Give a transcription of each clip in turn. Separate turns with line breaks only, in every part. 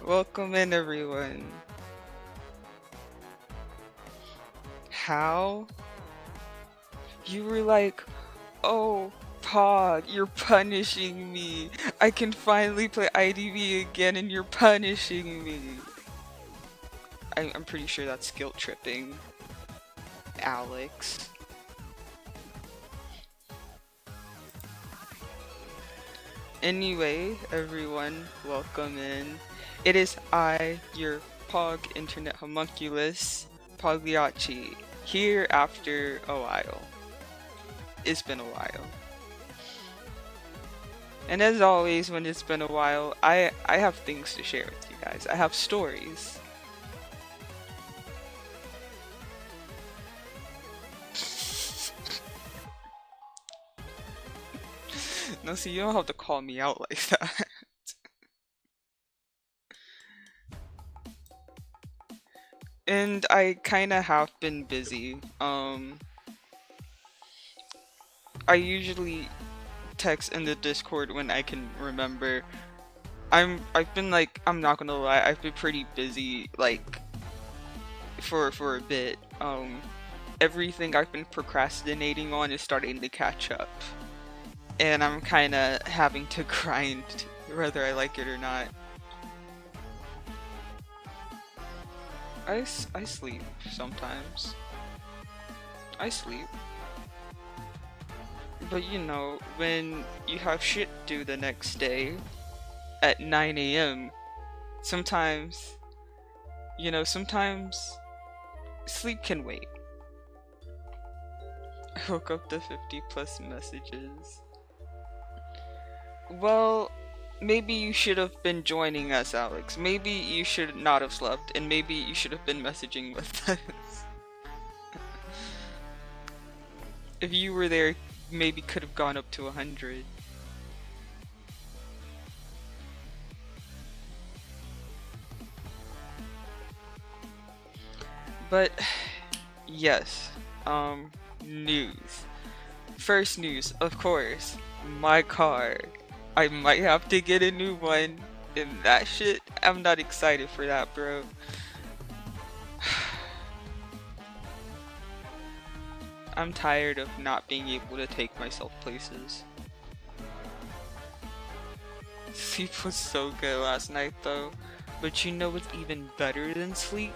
Welcome in, everyone. How? You were like, oh, Pod, you're punishing me. I can finally play IDV again and you're punishing me. I'm pretty sure that's guilt tripping, Alex. Anyway, everyone, welcome in. It is I, your Pog Internet Homunculus, Pagliacci, here after a while. It's been a while. And as always, when it's been a while, I have things to share with you guys. I have stories. No, see, you don't have to call me out like that. And I kind of have been busy. I usually text in the Discord when I can remember. I've been like, I'm not gonna lie, I've been pretty busy like for a bit. Everything I've been procrastinating on is starting to catch up. And I'm kind of having to grind whether I like it or not. I sleep sometimes. I sleep. But you know, when you have shit due the next day at 9 a.m., sometimes, sometimes sleep can wait. I woke up to 50 plus messages. Well, maybe you should have been joining us, Alex. Maybe you should not have slept, and maybe you should have been messaging with us. If you were there, maybe could have gone up to 100. But, yes, news. First news, of course, my car. I might have to get a new one, and that shit, I'm not excited for that, bro. I'm tired of not being able to take myself places. Sleep was so good last night though, but you know what's even better than sleep?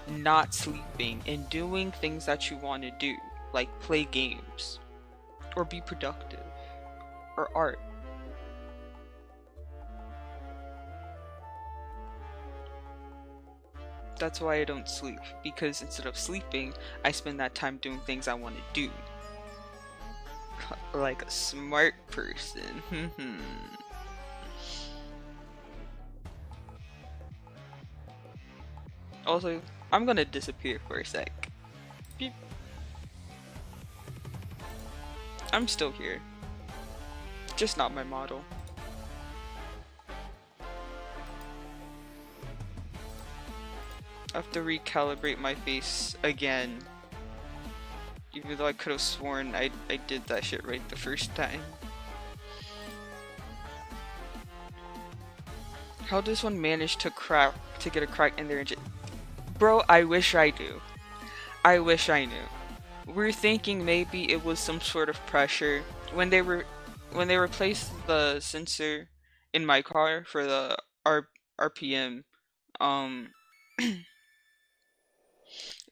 Not sleeping and doing things that you want to do, like play games, or be productive, or art. That's why I don't sleep, because instead of sleeping, I spend that time doing things I want to do. Like a smart person. Also, I'm gonna disappear for a sec. Beep. I'm still here. Just not my model. I have to recalibrate my face again. Even though I could have sworn I did that shit right the first time. How does one manage to get a crack in their engine? Bro, I wish I do. I wish I knew. We're thinking maybe it was some sort of pressure when they replaced the sensor in my car for the RPM.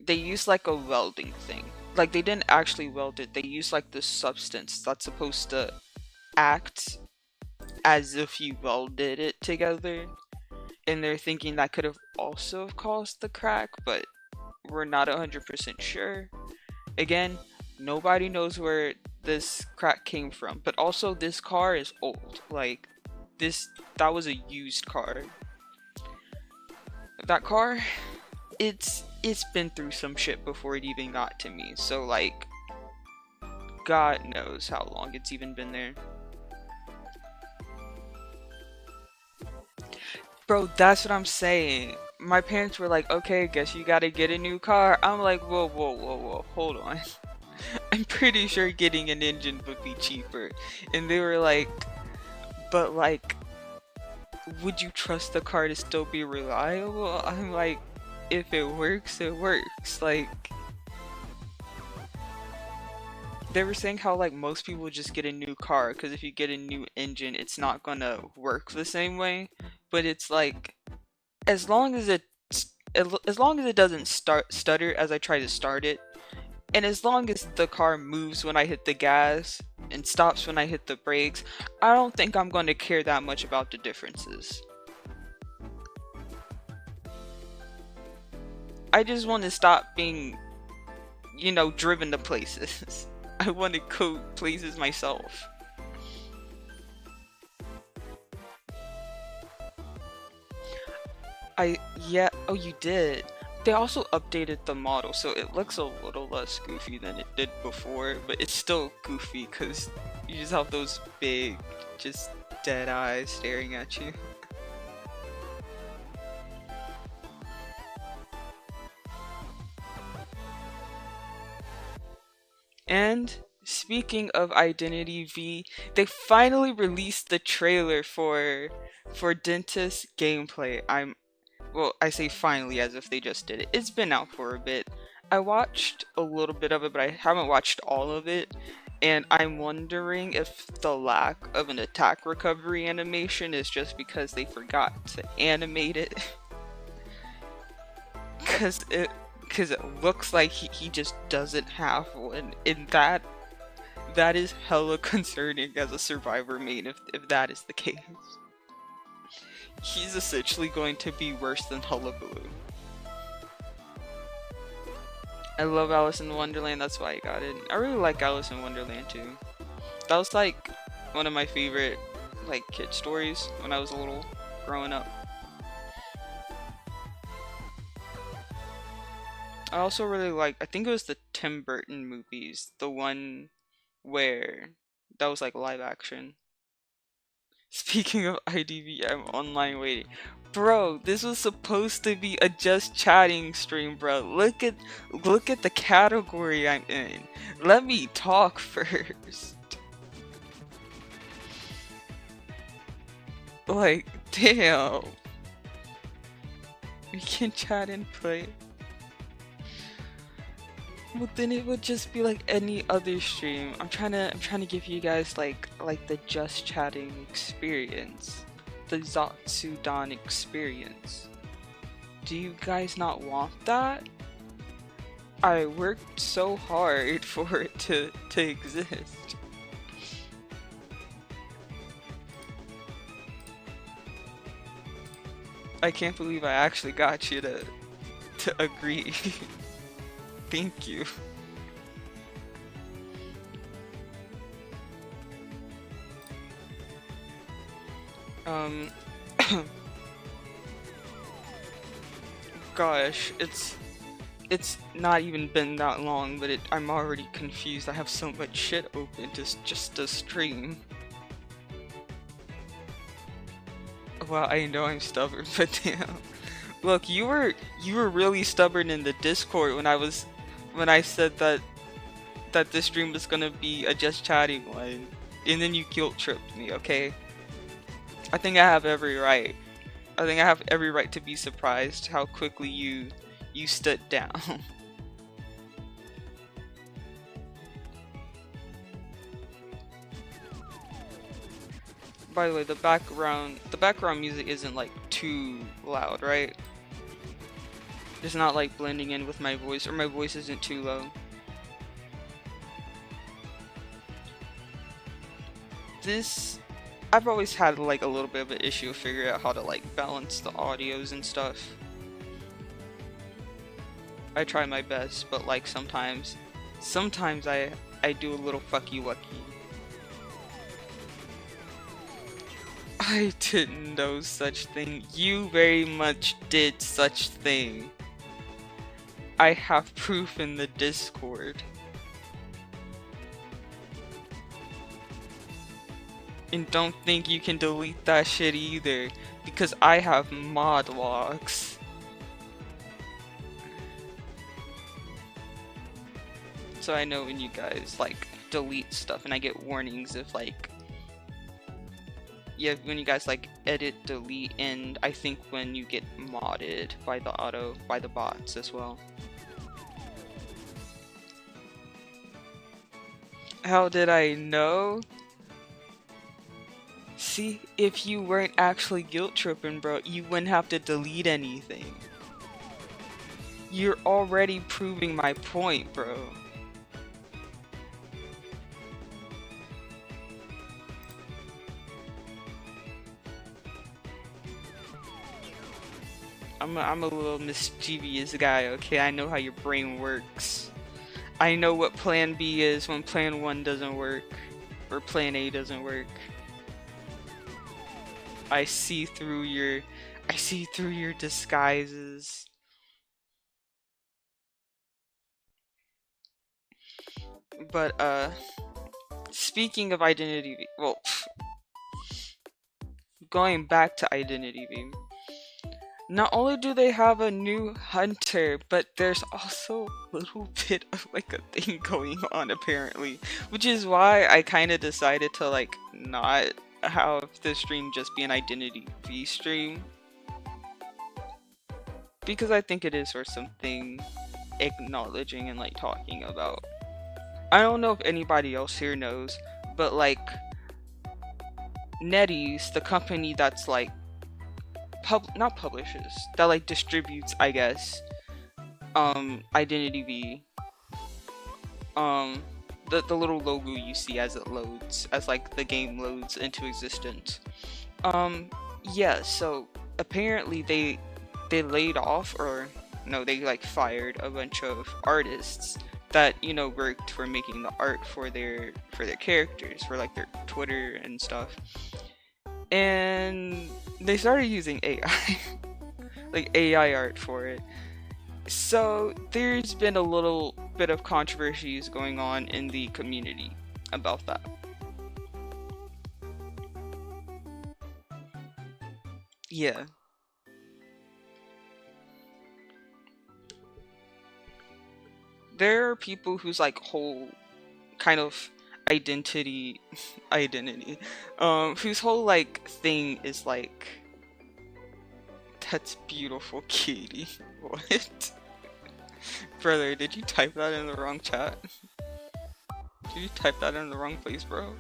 They used like a welding thing. Like they didn't actually weld it. They used like this substance that's supposed to act as if you welded it together. And they're thinking that could have also caused the crack, but we're not 100% sure. Again, nobody knows where this crack came from, but also this car is old. Like that was a used car. That car, it's been through some shit before it even got to me. So like, God knows how long it's even been there. Bro, that's what I'm saying. My parents were like, okay, I guess you gotta get a new car. I'm like, whoa, whoa, whoa, whoa, hold on. I'm pretty sure getting an engine would be cheaper. And they were like, but like, would you trust the car to still be reliable? I'm like, if it works, it works. Like, they were saying how like most people just get a new car because if you get a new engine, it's not gonna work the same way. But it's like, as long as as long as it doesn't stutter as I try to start it, and as long as the car moves when I hit the gas and stops when I hit the brakes, I don't think I'm going to care that much about the differences. I just want to stop being, driven to places. I want to go places myself. Yeah, oh, you did. They also updated the model, so it looks a little less goofy than it did before, but it's still goofy because you just have those big, just dead eyes staring at you. And speaking of Identity V, they finally released the trailer for Dentist gameplay. Well, I say finally as if they just did it. It's been out for a bit. I watched a little bit of it, but I haven't watched all of it. And I'm wondering if the lack of an attack recovery animation is just because they forgot to animate it. Cause it looks like he just doesn't have one. And that is hella concerning as a Survivor main if that is the case. He's essentially going to be worse than Hullabaloo. I love Alice in Wonderland, that's why I got it. I really like Alice in Wonderland too. That was like one of my favorite like kid stories when I was a little growing up. I also really like, I think it was the Tim Burton movies, the one where that was like live action. Speaking of IDV, I'm online waiting. Bro, this was supposed to be a just chatting stream, bro. Look at the category I'm in. Let me talk first. Like, damn. We can chat and play. Well, then it would just be like any other stream. I'm trying to give you guys like the just chatting experience, the Zatsudan experience. Do you guys not want that? I worked so hard for it to exist. I can't believe I actually got you to agree. Thank you. Gosh, it's not even been that long, but I'm already confused. I have so much shit open just to stream. Well, I know I'm stubborn, but damn. Look, you were really stubborn in the Discord when I said that this stream was gonna be a just chatting one, and then you guilt tripped me, okay? I think I have every right. I think I have every right to be surprised how quickly you stood down. By the way, the background music isn't like too loud, right? It's not like blending in with my voice, or my voice isn't too low. I've always had like a little bit of an issue figuring out how to like balance the audios and stuff. I try my best, but like sometimes I do a little fucky wucky. I didn't know such thing. You very much did such thing. I have proof in the Discord. And don't think you can delete that shit either, because I have mod logs. So I know when you guys like delete stuff and I get warnings if like Yeah, when you guys like edit, delete, and I think when you get modded by the bots as well. How did I know? See, if you weren't actually guilt tripping, bro, you wouldn't have to delete anything. You're already proving my point, bro. I'm a little mischievous guy, okay? I know how your brain works. I know what plan B is when plan 1 doesn't work, or plan A doesn't work. I see through your disguises. But speaking of Identity V, well, going back to Identity V, not only do they have a new hunter, but there's also a little bit of like a thing going on apparently, which is why I kind of decided to like not have the stream just be an Identity V stream, because I think it is for something acknowledging and like talking about. I don't know if anybody else here knows, but like NetEase, the company that's like not publishes, that like distributes, I guess, Identity V, the little logo you see as it loads, as like the game loads into existence. Yeah, so apparently they laid off, or no, they like fired a bunch of artists that, you know, worked for making the art for their characters, for like their Twitter and stuff. And they started using AI, like AI art for it. So there's been a little bit of controversies going on in the community about that. Yeah. There are people whose like whole kind of identity, whose whole like thing is like, that's beautiful, Katie. What? Brother, did you type that in the wrong chat? Did you type that in the wrong place, bro?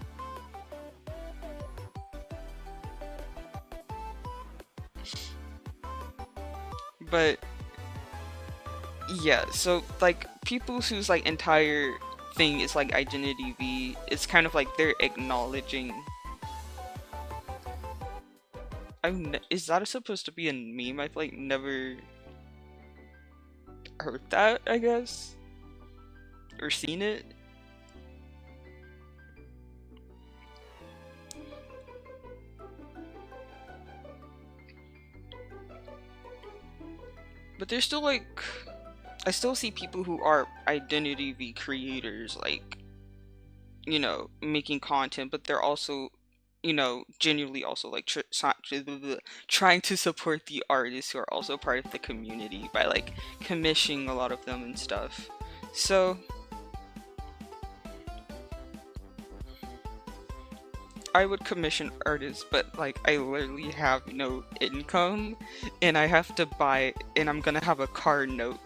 But yeah, so like people whose like entire thing is like Identity V, it's kind of like they're acknowledging. Is that supposed to be a meme? I've like never heard that, I guess, or seen it. But there's still like, I still see people who are Identity V creators, like, you know, making content, but they're also, you know, genuinely also like trying to support the artists who are also part of the community by like commissioning a lot of them and stuff. So I would commission artists, but like I literally have no income, and I have to buy, and I'm gonna have a car note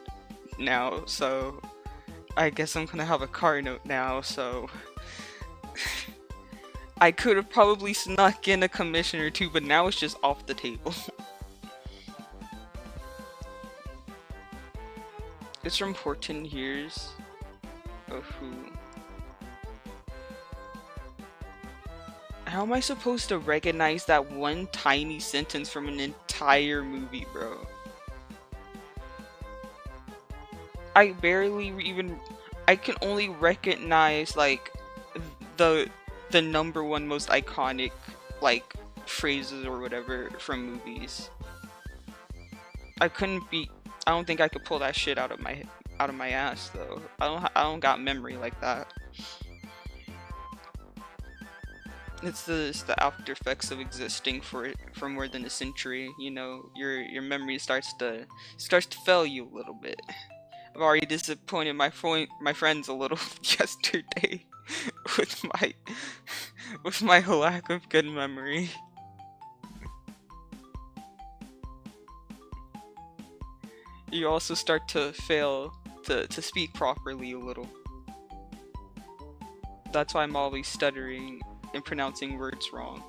now, so I guess I'm gonna have a car note now, so I could have probably snuck in a commission or two, but now it's just off the table. It's from Horton Hears. Oh, who? How am I supposed to recognize that one tiny sentence from an entire movie, bro? I barely even, I can only recognize like the number one most iconic like phrases or whatever from movies. I don't think I could pull that shit out of my ass though. I don't got memory like that. It's the after effects of existing for more than a century. You know, your memory starts to fail you a little bit. I've already disappointed my friends a little yesterday with my lack of good memory. you also start to fail to speak properly a little. That's why I'm always stuttering and pronouncing words wrong.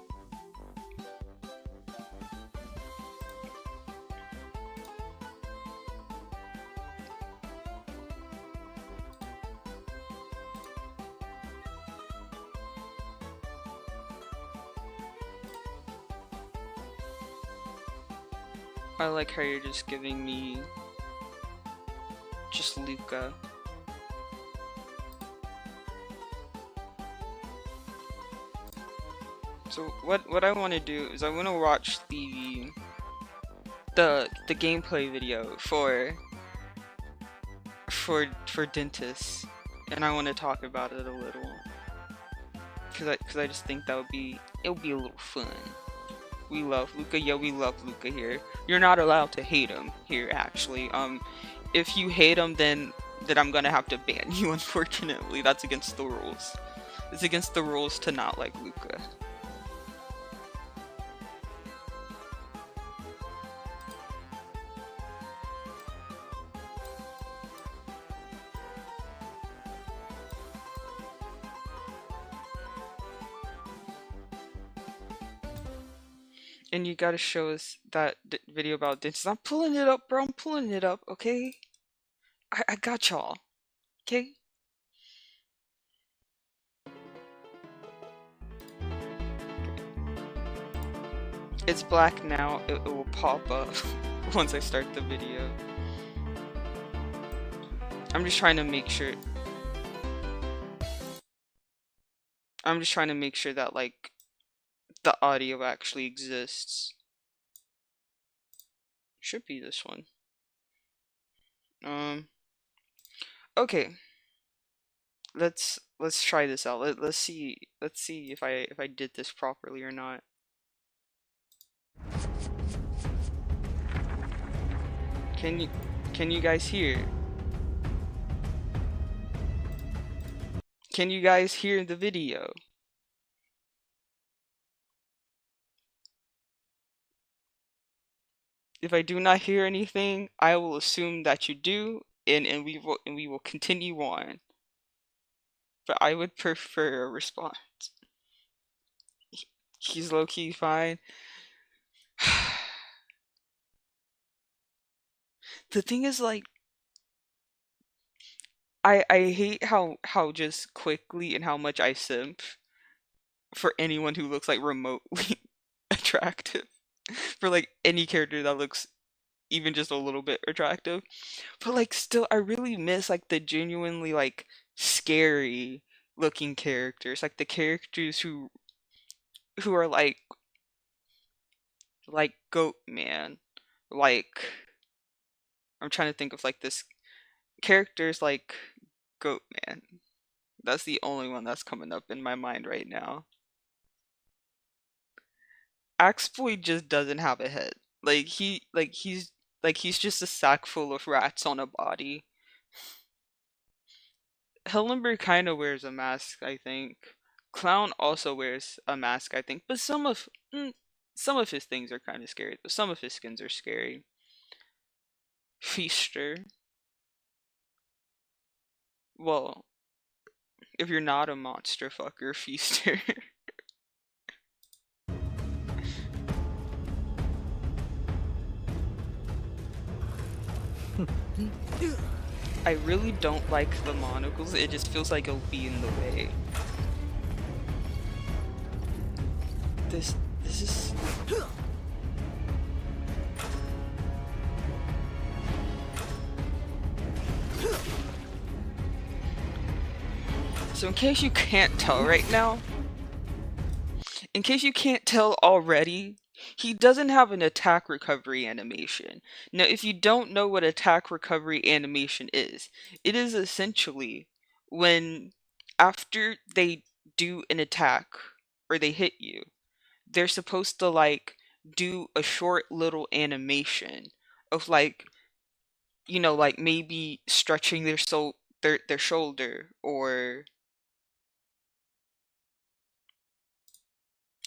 I like how you're just giving me just Luca. So what I want to do is I want to watch the gameplay video for Dentist, and I want to talk about it a little, cause I just think that it'll be a little fun. We love Luca. Yeah, we love Luca here. You're not allowed to hate him here, actually. If you hate him, then I'm gonna have to ban you. Unfortunately, that's against the rules. It's against the rules to not like Luca. And you gotta show us that video about dentist. I'm pulling it up, bro. I'm pulling it up, okay? I got y'all, okay? It's black now. It will pop up once I start the video. I'm just trying to make sure. I'm just trying to make sure that, like, the audio actually exists. Should be this one. Okay. Let's try this out. Let's see if I did this properly or not. Can you guys hear? Can you guys hear the video? If I do not hear anything, I will assume that you do, and we will continue on. But I would prefer a response. He's low-key fine. The thing is, like, I hate how just quickly and how much I simp for anyone who looks like remotely attractive. For like any character that looks even just a little bit attractive. But like still I really miss like the genuinely like scary looking characters. Like the characters who are like Goat Man. Like I'm trying to think of like this characters like Goat Man. That's the only one that's coming up in my mind right now. Axeboy just doesn't have a head. He's just a sack full of rats on a body. Hillenburg kind of wears a mask, I think. Clown also wears a mask, I think. But some of his things are kind of scary. But some of his skins are scary. Feaster. Well, if you're not a monster fucker, Feaster. I really don't like the monocles. It just feels like it'll be in the way. This is... So in case you can't tell right now, in case you can't tell already, he doesn't have an attack recovery animation. Now, if you don't know what attack recovery animation is, it is essentially when after they do an attack or they hit you, they're supposed to like do a short little animation of like, you know, like maybe stretching their shoulder, or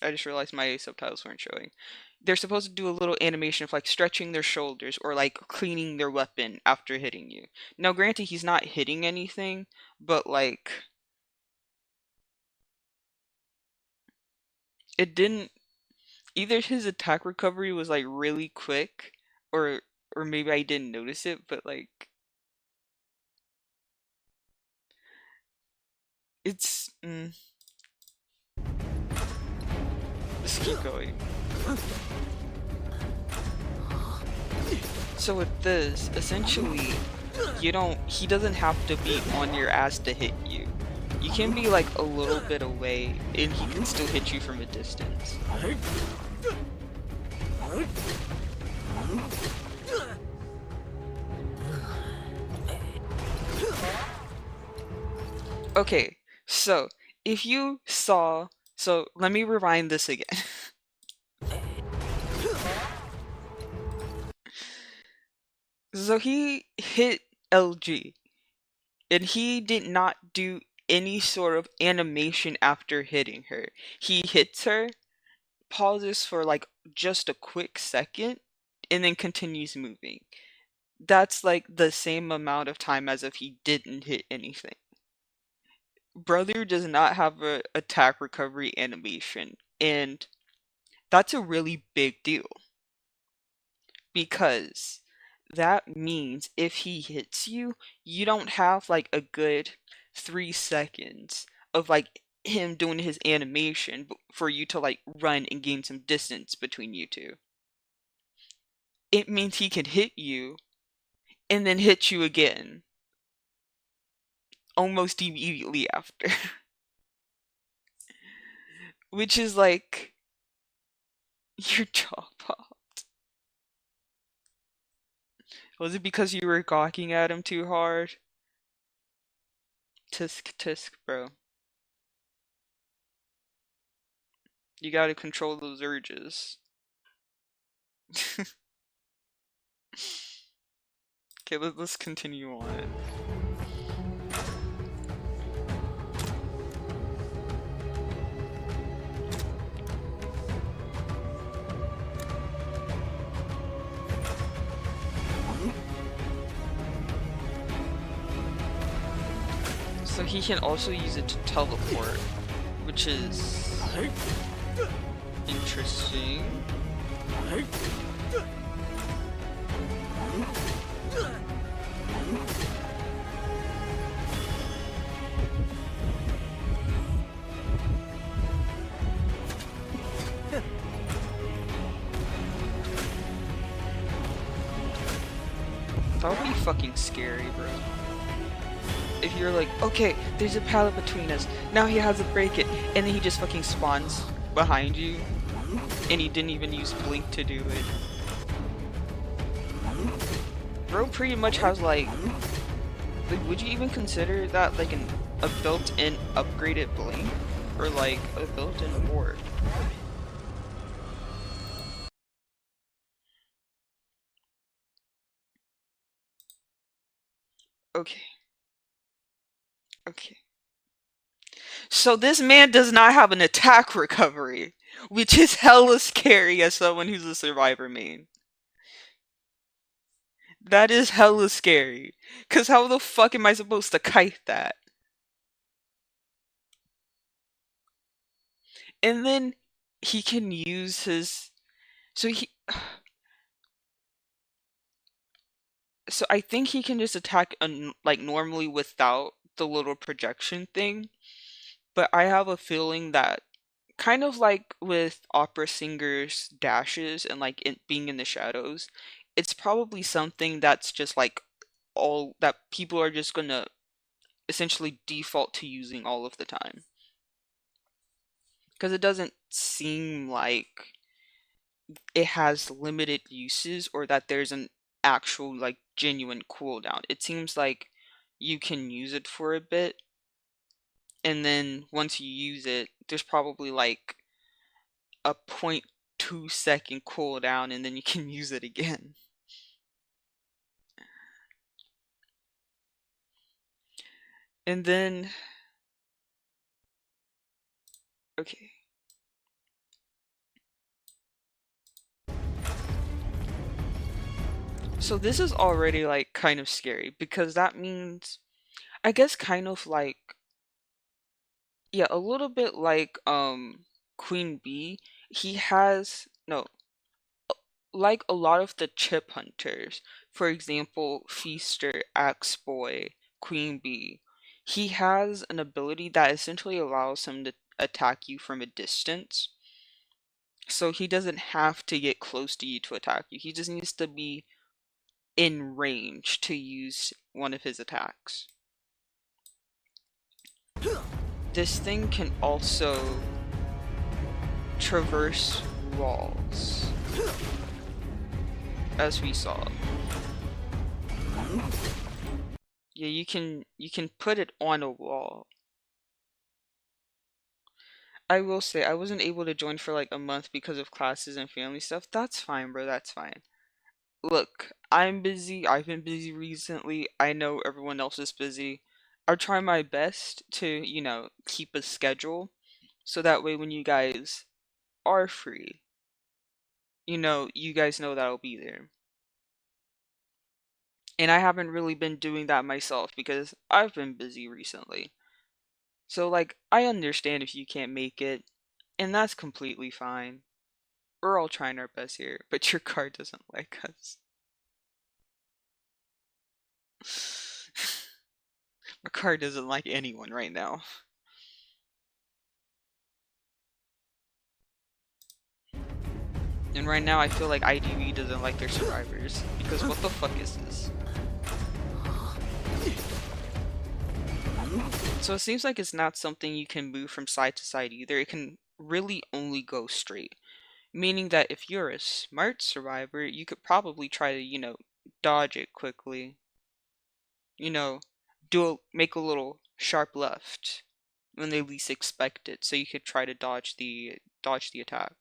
I just realized my subtitles weren't showing. they're supposed to do a little animation of like stretching their shoulders or like cleaning their weapon after hitting you. Now, granted, he's not hitting anything, but like it didn't either his attack recovery was like really quick or maybe I didn't notice it, but like it's let's keep going. So with this, essentially, he doesn't have to be on your ass to hit you. You can be like a little bit away and he can still hit you from a distance. Okay, so if you saw, so let me rewind this again. So he hit LG and he did not do any sort of animation after hitting her. He hits her, pauses for like just a quick second, and then continues moving. That's like the same amount of time as if he didn't hit anything. Brother does not have a attack recovery animation, and that's a really big deal because that means if he hits you, you don't have like a good 3 seconds of like him doing his animation for you to like run and gain some distance between you two. It means he can hit you and then hit you again almost immediately after. Which is like your jaw popped. Was it because you were gawking at him too hard? Tisk tisk, bro. You gotta control those urges. Okay, let's continue on. So he can also use it to teleport, which is interesting. That would be fucking scary, bro. If you're like, okay, there's a pallet between us, now he has to break it, and then he just fucking spawns behind you, and he didn't even use Blink to do it. Bro pretty much has like would you even consider that like a built-in upgraded Blink? Or like a built-in ward? Okay. Okay. So this man does not have an attack recovery, which is hella scary as someone who's a survivor main. That is hella scary. Cause how the fuck am I supposed to kite that? And then he can use his so he so I think he can just attack like normally without the little projection thing. But I have a feeling that kind of like with opera singers' dashes and like being in the shadows, it's probably something that's just like all that people are just gonna essentially default to using all of the time. Because it doesn't seem like it has limited uses or that there's an actual like genuine cooldown. It seems like you can use it for a bit and then once you use it, there's probably like a 0.2 second cooldown and then you can use it again. And then okay. So this is already like kind of scary because that means, I guess, kind of like, yeah, a little bit like Queen Bee. He has no, like a lot of the chip hunters, for example, Feaster, Axe Boy, Queen Bee. He has an ability that essentially allows him to attack you from a distance. So he doesn't have to get close to you to attack you. He just needs to be in range to use one of his attacks. This thing can also traverse walls, as we saw. Yeah, you can put it on a wall. I will say I wasn't able to join for like a month because of classes and family stuff. That's fine, bro. That's fine. Look, I'm busy. I've been busy recently. I know everyone else is busy. I'll try my best to, keep a schedule so that way when you guys are free, you guys know that I'll be there. And I haven't really been doing that myself because I've been busy recently. So, like, I understand if you can't make it, and that's completely fine. We're all trying our best here, but your car doesn't like us. My car doesn't like anyone right now. And right now I feel like IDV doesn't like their survivors, because what the fuck is this? So it seems like it's not something you can move from side to side either. It can really only go straight. Meaning that if you're a smart survivor, you could probably try to, dodge it quickly. You know, make a little sharp left when they least expect it, so you could try to dodge the attack.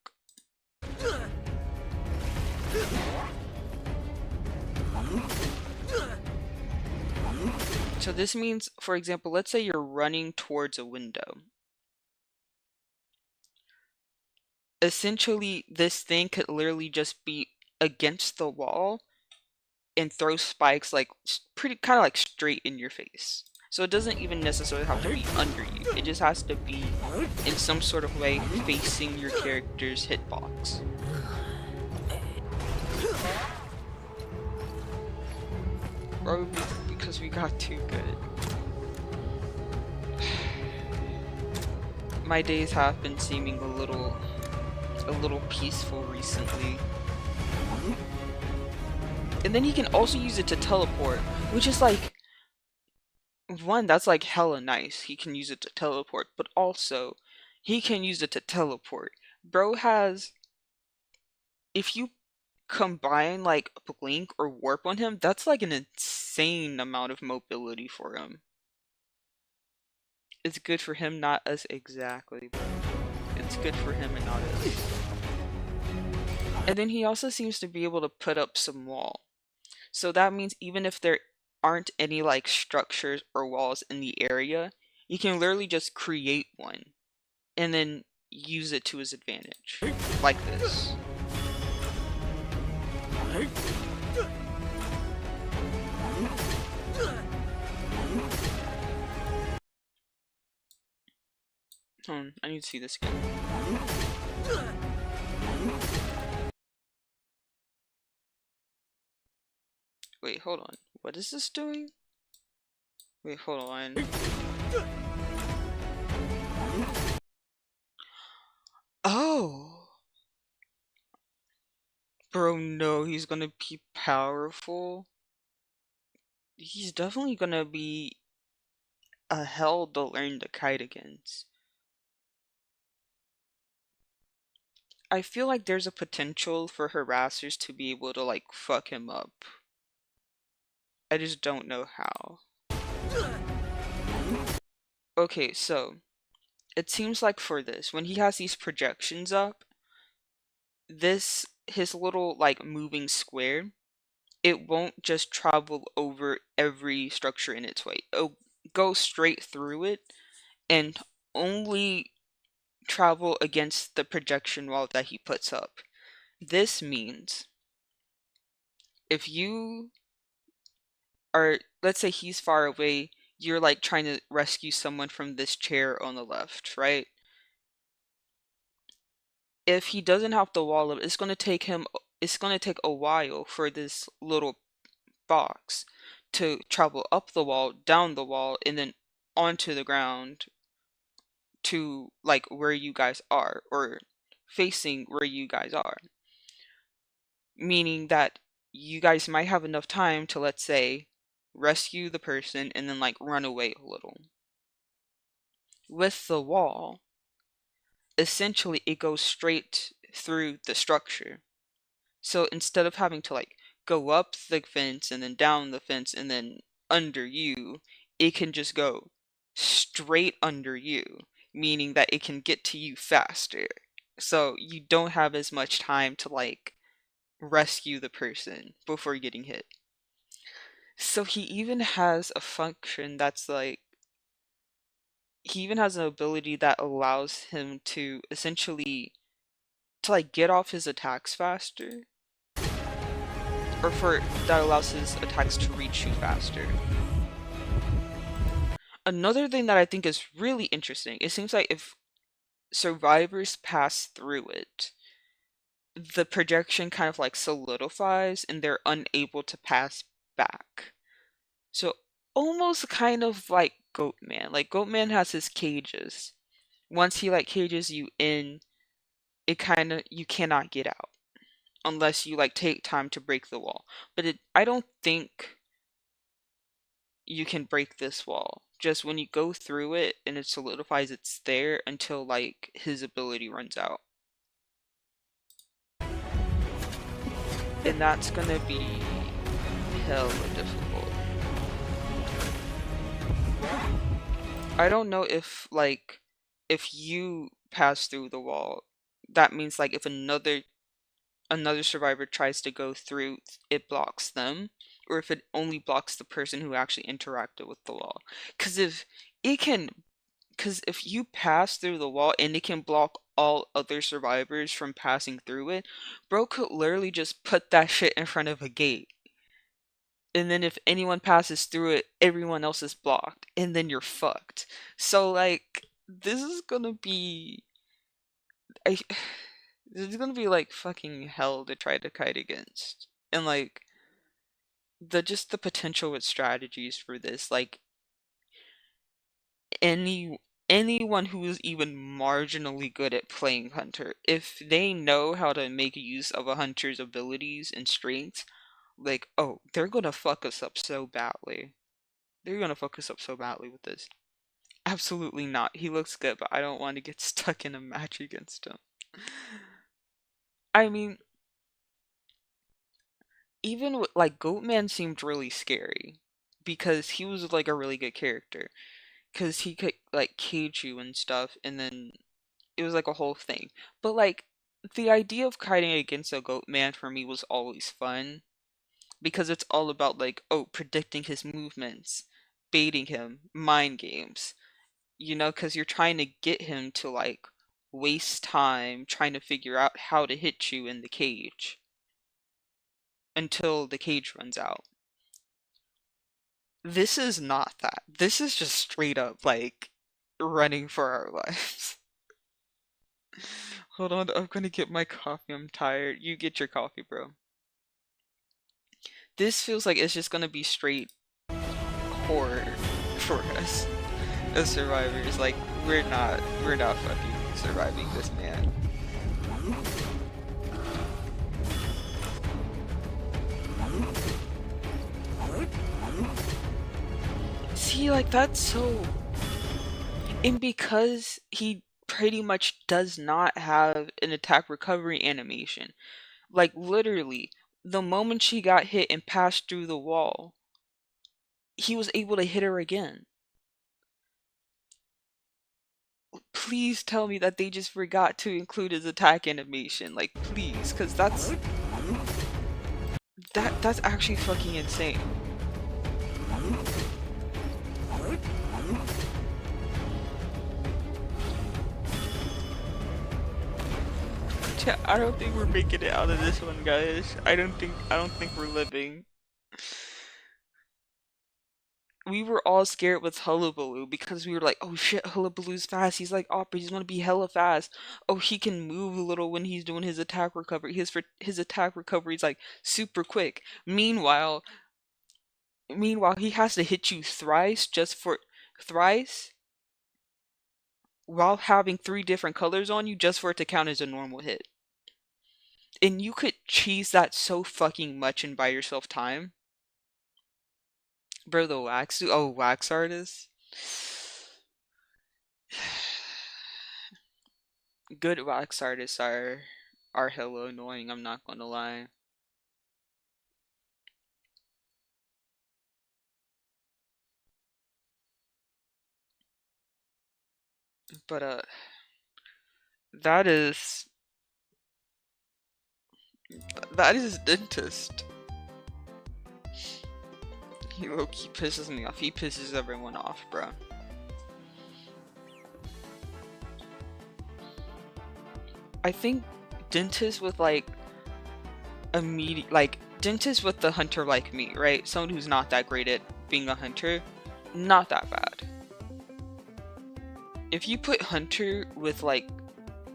So this means, for example, let's say you're running towards a window. Essentially, this thing could literally just be against the wall and throw spikes like pretty kind of like straight in your face. So it doesn't even necessarily have to be under you. It just has to be in some sort of way facing your character's hitbox. Probably because we got too good. My days have been seeming a little peaceful recently. And then he can also use it to teleport, which is like, one, that's like hella nice. He can use it to teleport, but also he can use it to teleport. Bro has, if you combine like blink or warp on him, that's like an insane amount of mobility for him. It's good for him, not us exactly, but it's good for him and not us. And then he also seems to be able to put up some wall. So that means even if there aren't any like structures or walls in the area, he can literally just create one and then use it to his advantage. Like this. I need to see this again. Wait, hold on. What is this doing? Wait, hold on. Oh! Bro, no, he's gonna be powerful. He's definitely gonna be a hell to learn to kite against. I feel like there's a potential for harassers to be able to like fuck him up. I just don't know how. Okay, so it seems like for this, when he has these projections up, his little like moving square, it won't just travel over every structure in its way. It'll go straight through it and only travel against the projection wall that he puts up. This means if you are, let's say he's far away, you're like trying to rescue someone from this chair on the left, right? If he doesn't have the wall up, it's going to take a while for this little box to travel up the wall, down the wall, and then onto the ground to like where you guys are, or facing where you guys are. Meaning that you guys might have enough time to, let's say, rescue the person and then like run away a little. With the wall, essentially it goes straight through the structure. So instead of having to like go up the fence and then down the fence and then under you, it can just go straight under you, meaning that it can get to you faster. So you don't have as much time to like rescue the person before getting hit. So he even has a function that's like, he even has an ability that allows him to essentially to like get off his attacks faster, or for that allows his attacks to reach you faster. Another thing that I think is really interesting, it seems like if survivors pass through it, the projection kind of like solidifies and they're unable to pass back. So almost kind of like Goatman. Like Goatman has his cages. Once he like cages you in, it kind of, you cannot get out unless you like take time to break the wall. But I don't think you can break this wall. Just when you go through it and it solidifies, it's there until like his ability runs out. And that's gonna be hella difficult. I don't know if like if you pass through the wall, that means like if another survivor tries to go through, it blocks them, or if it only blocks the person who actually interacted with the wall. Because if you pass through the wall and it can block all other survivors from passing through it, bro could literally just put that shit in front of a gate. And then if anyone passes through it, everyone else is blocked, and then you're fucked. So like, this is gonna be, I, this is gonna be like fucking hell to try to kite against. And like, the potential with strategies for this, like anyone who is even marginally good at playing Hunter, if they know how to make use of a Hunter's abilities and strengths, like, oh, they're gonna fuck us up so badly. They're gonna fuck us up so badly with this. Absolutely not. He looks good, but I don't want to get stuck in a match against him. I mean, even with, like, Goatman seemed really scary because he was like a really good character, because he could like cage you and stuff, and then it was like a whole thing. But like, the idea of kiting against a Goatman for me was always fun, because it's all about like, oh, predicting his movements, baiting him, mind games, because you're trying to get him to like waste time trying to figure out how to hit you in the cage until the cage runs out. This is not that. This is just straight up like running for our lives. Hold on, I'm gonna get my coffee. I'm tired. You get your coffee, bro. This feels like it's just gonna be straight horror for us as survivors. Like, we're not fucking surviving this, man. See, like, that's so... And because he pretty much does not have an attack recovery animation, like, literally, the moment she got hit and passed through the wall, he was able to hit her again. Please tell me that they just forgot to include his attack animation. Like, please, because that's actually fucking insane. I don't think we're making it out of this one, guys. I don't think we're living. We were all scared with Hullabaloo because we were like, oh shit, Hullabaloo's fast. He's like Opera, he's gonna be hella fast. Oh, he can move a little when he's doing his attack recovery. His attack recovery is like super quick. Meanwhile, he has to hit you thrice while having three different colors on you just for it to count as a normal hit. And you could cheese that so fucking much and buy yourself time. Bro, the wax artist. Good wax artists are hella annoying, I'm not gonna lie. But that is that is Dentist. He low-key pisses me off. He pisses everyone off, bro. I think Dentist with like Dentist with the hunter like me, right? Someone who's not that great at being a hunter, not that bad. If you put hunter with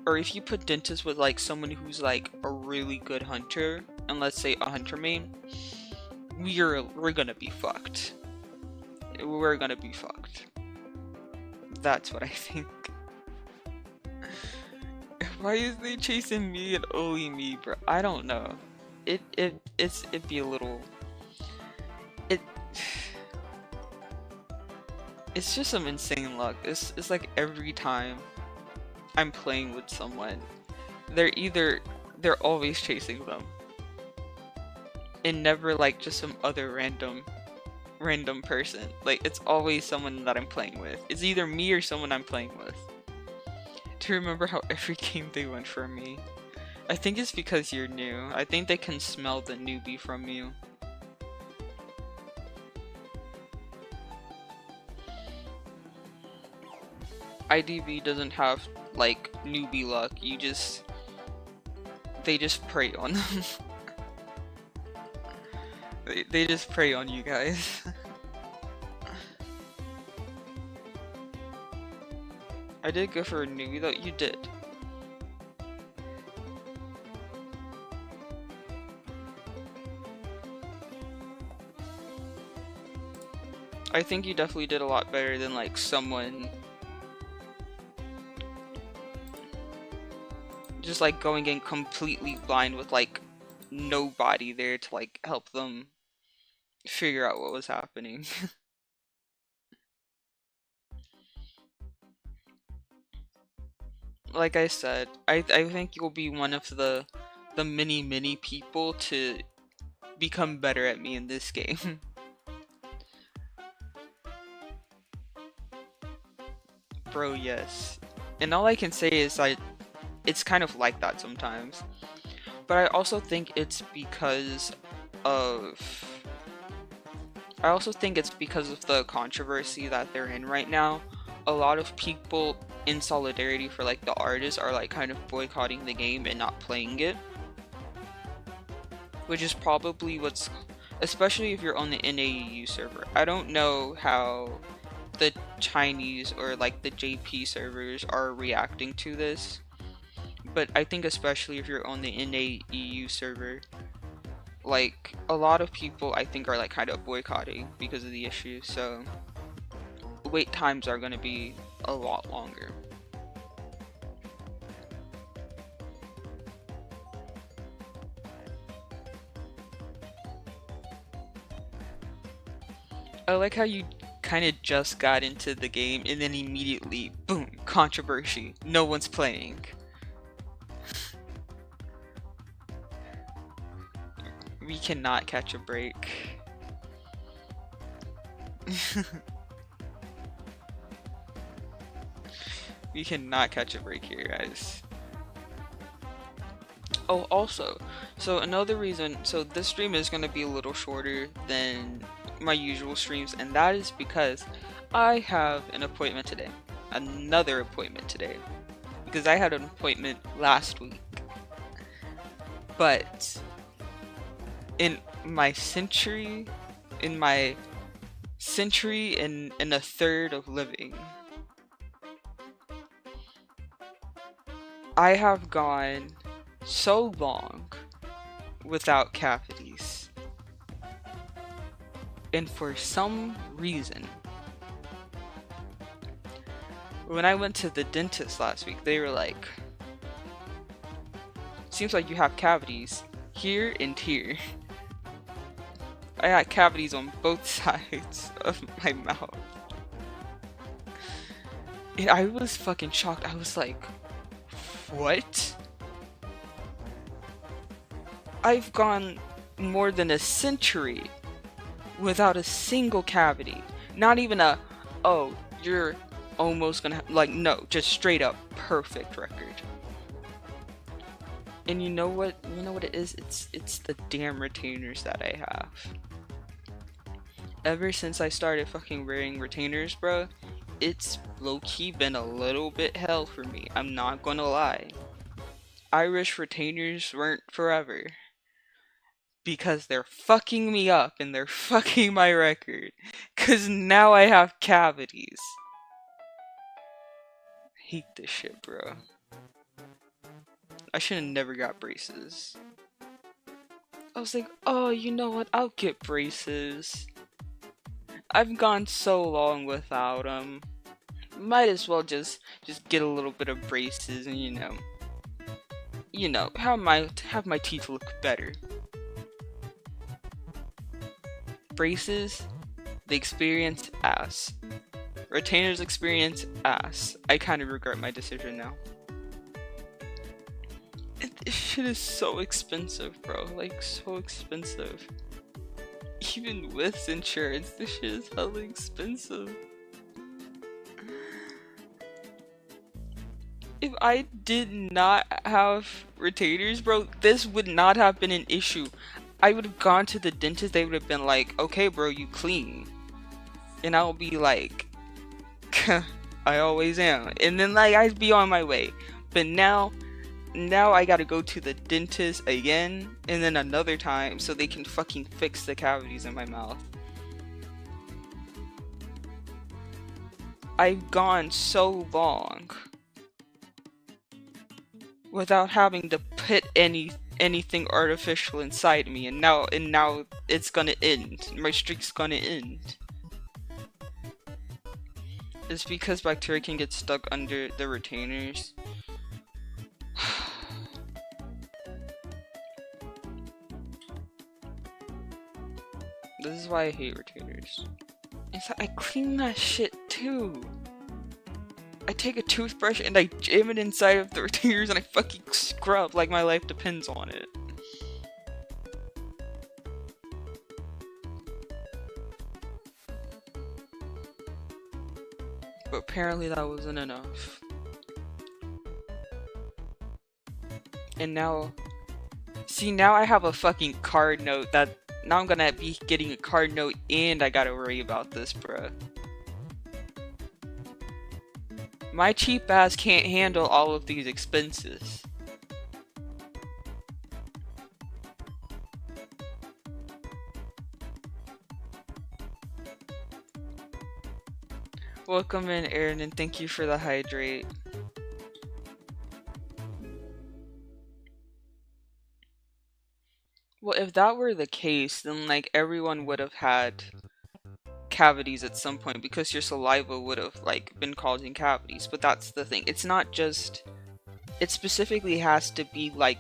or if you put Dentist with like someone who's like a really good hunter, and let's say a hunter main, we're gonna be fucked. We're gonna be fucked. That's what I think. Why is they chasing me and only me, bro? I don't know. It'd be a little. It. It's just some insane luck. It's like every time I'm playing with someone, they're always chasing them, and never like just some other random person. Like it's always someone that I'm playing with. It's either me or someone I'm playing with. To remember how every game they went for me. I think it's because you're new. I think they can smell the newbie from you. IDV doesn't have like newbie luck. They just prey on them. they just prey on you guys. I did go for a newbie though. You did. I think you definitely did a lot better than like someone just like going in completely blind with like nobody there to like help them figure out what was happening. Like I said, I think you'll be one of the many people to become better at me in this game. Bro, yes. And all I can say is it's kind of like that sometimes. But I also think it's because of the controversy that they're in right now. A lot of people in solidarity for like the artists are like kind of boycotting the game and not playing it. Which is probably especially if you're on the NAEU server. I don't know how the Chinese or like the JP servers are reacting to this, but I think especially if you're on the NAEU server, like a lot of people I think are like kind of boycotting because of the issue, so wait times are going to be a lot longer. I like how you kind of just got into the game and then immediately, boom, controversy. No one's playing. We cannot catch a break. We cannot catch a break here, guys. Oh, also, so another reason, so this stream is going to be a little shorter than my usual streams, and that is because I have an appointment today. Another appointment today. Because I had an appointment last week. But in my century, in my century and a third of living, I have gone so long without cavities. And for some reason, when I went to the dentist last week, they were like, seems like you have cavities here and here. I had cavities on both sides of my mouth. And I was fucking shocked. I was like, what? I've gone more than a century without a single cavity. Not even a, oh, you're almost gonna like, no, just straight up perfect record. And you know what it is? It's the damn retainers that I have. Ever since I started fucking wearing retainers, bro, it's low-key been a little bit hell for me. I'm not gonna lie. I wish retainers weren't forever. Because they're fucking me up and they're fucking my record. Cause now I have cavities. Hate this shit, bro. I should've never got braces. I was like, oh, you know what? I'll get braces. I've gone so long without them. Might as well just get a little bit of braces and have my teeth look better. Braces, the experience ass. Retainers experience ass. I kind of regret my decision now. This shit is so expensive, bro. Like, so expensive. Even with insurance, this shit is hella expensive. If I did not have retainers, bro, this would not have been an issue. I would have gone to the dentist, they would have been like, okay, bro, you clean. And I'll be like, I always am. And then, like, I'd be on my way. But now I gotta go to the dentist again, and then another time, so they can fucking fix the cavities in my mouth. I've gone so long without having to put anything artificial inside me, and now it's gonna end. My streak's gonna end. It's because bacteria can get stuck under the retainers. This is why I hate retainers. It's like, I clean that shit too. I take a toothbrush and I jam it inside of the retainers and I fucking scrub like my life depends on it. But apparently that wasn't enough. And now I have a fucking card note that now I'm gonna be getting a card note and I gotta worry about this, bruh. My cheap ass can't handle all of these expenses. Welcome in, Aaron, and thank you for the hydrate. Well, if that were the case, then like everyone would have had cavities at some point because your saliva would have like been causing cavities. But that's the thing. It's not just, it specifically has to be like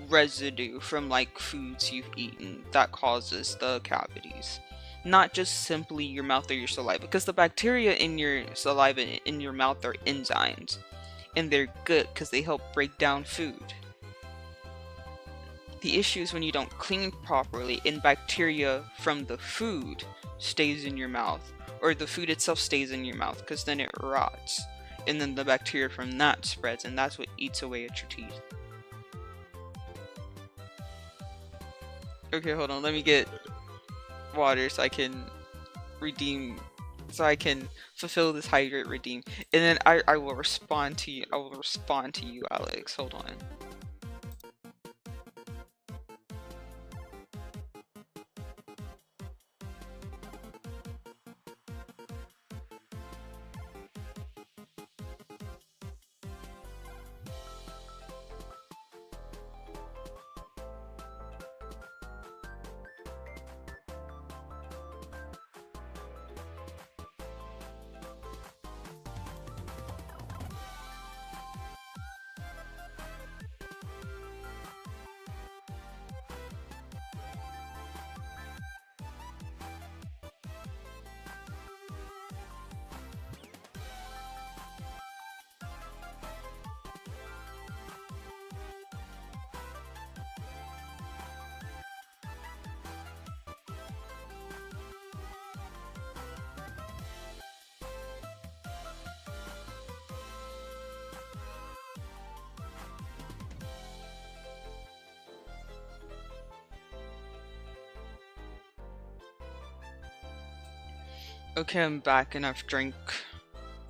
residue from like foods you've eaten that causes the cavities. Not just simply your mouth or your saliva, because the bacteria in your saliva in your mouth are enzymes, and they're good because they help break down food. The issue is when you don't clean properly and bacteria from the food stays in your mouth, or the food itself stays in your mouth, because then it rots, and then the bacteria from that spreads, and that's what eats away at your teeth. Okay, hold on, let me get water so I can redeem, so I can fulfill this hydrate redeem, and then I will respond to you. I will respond to you, Alex. Hold on. Okay, I'm back and I've drank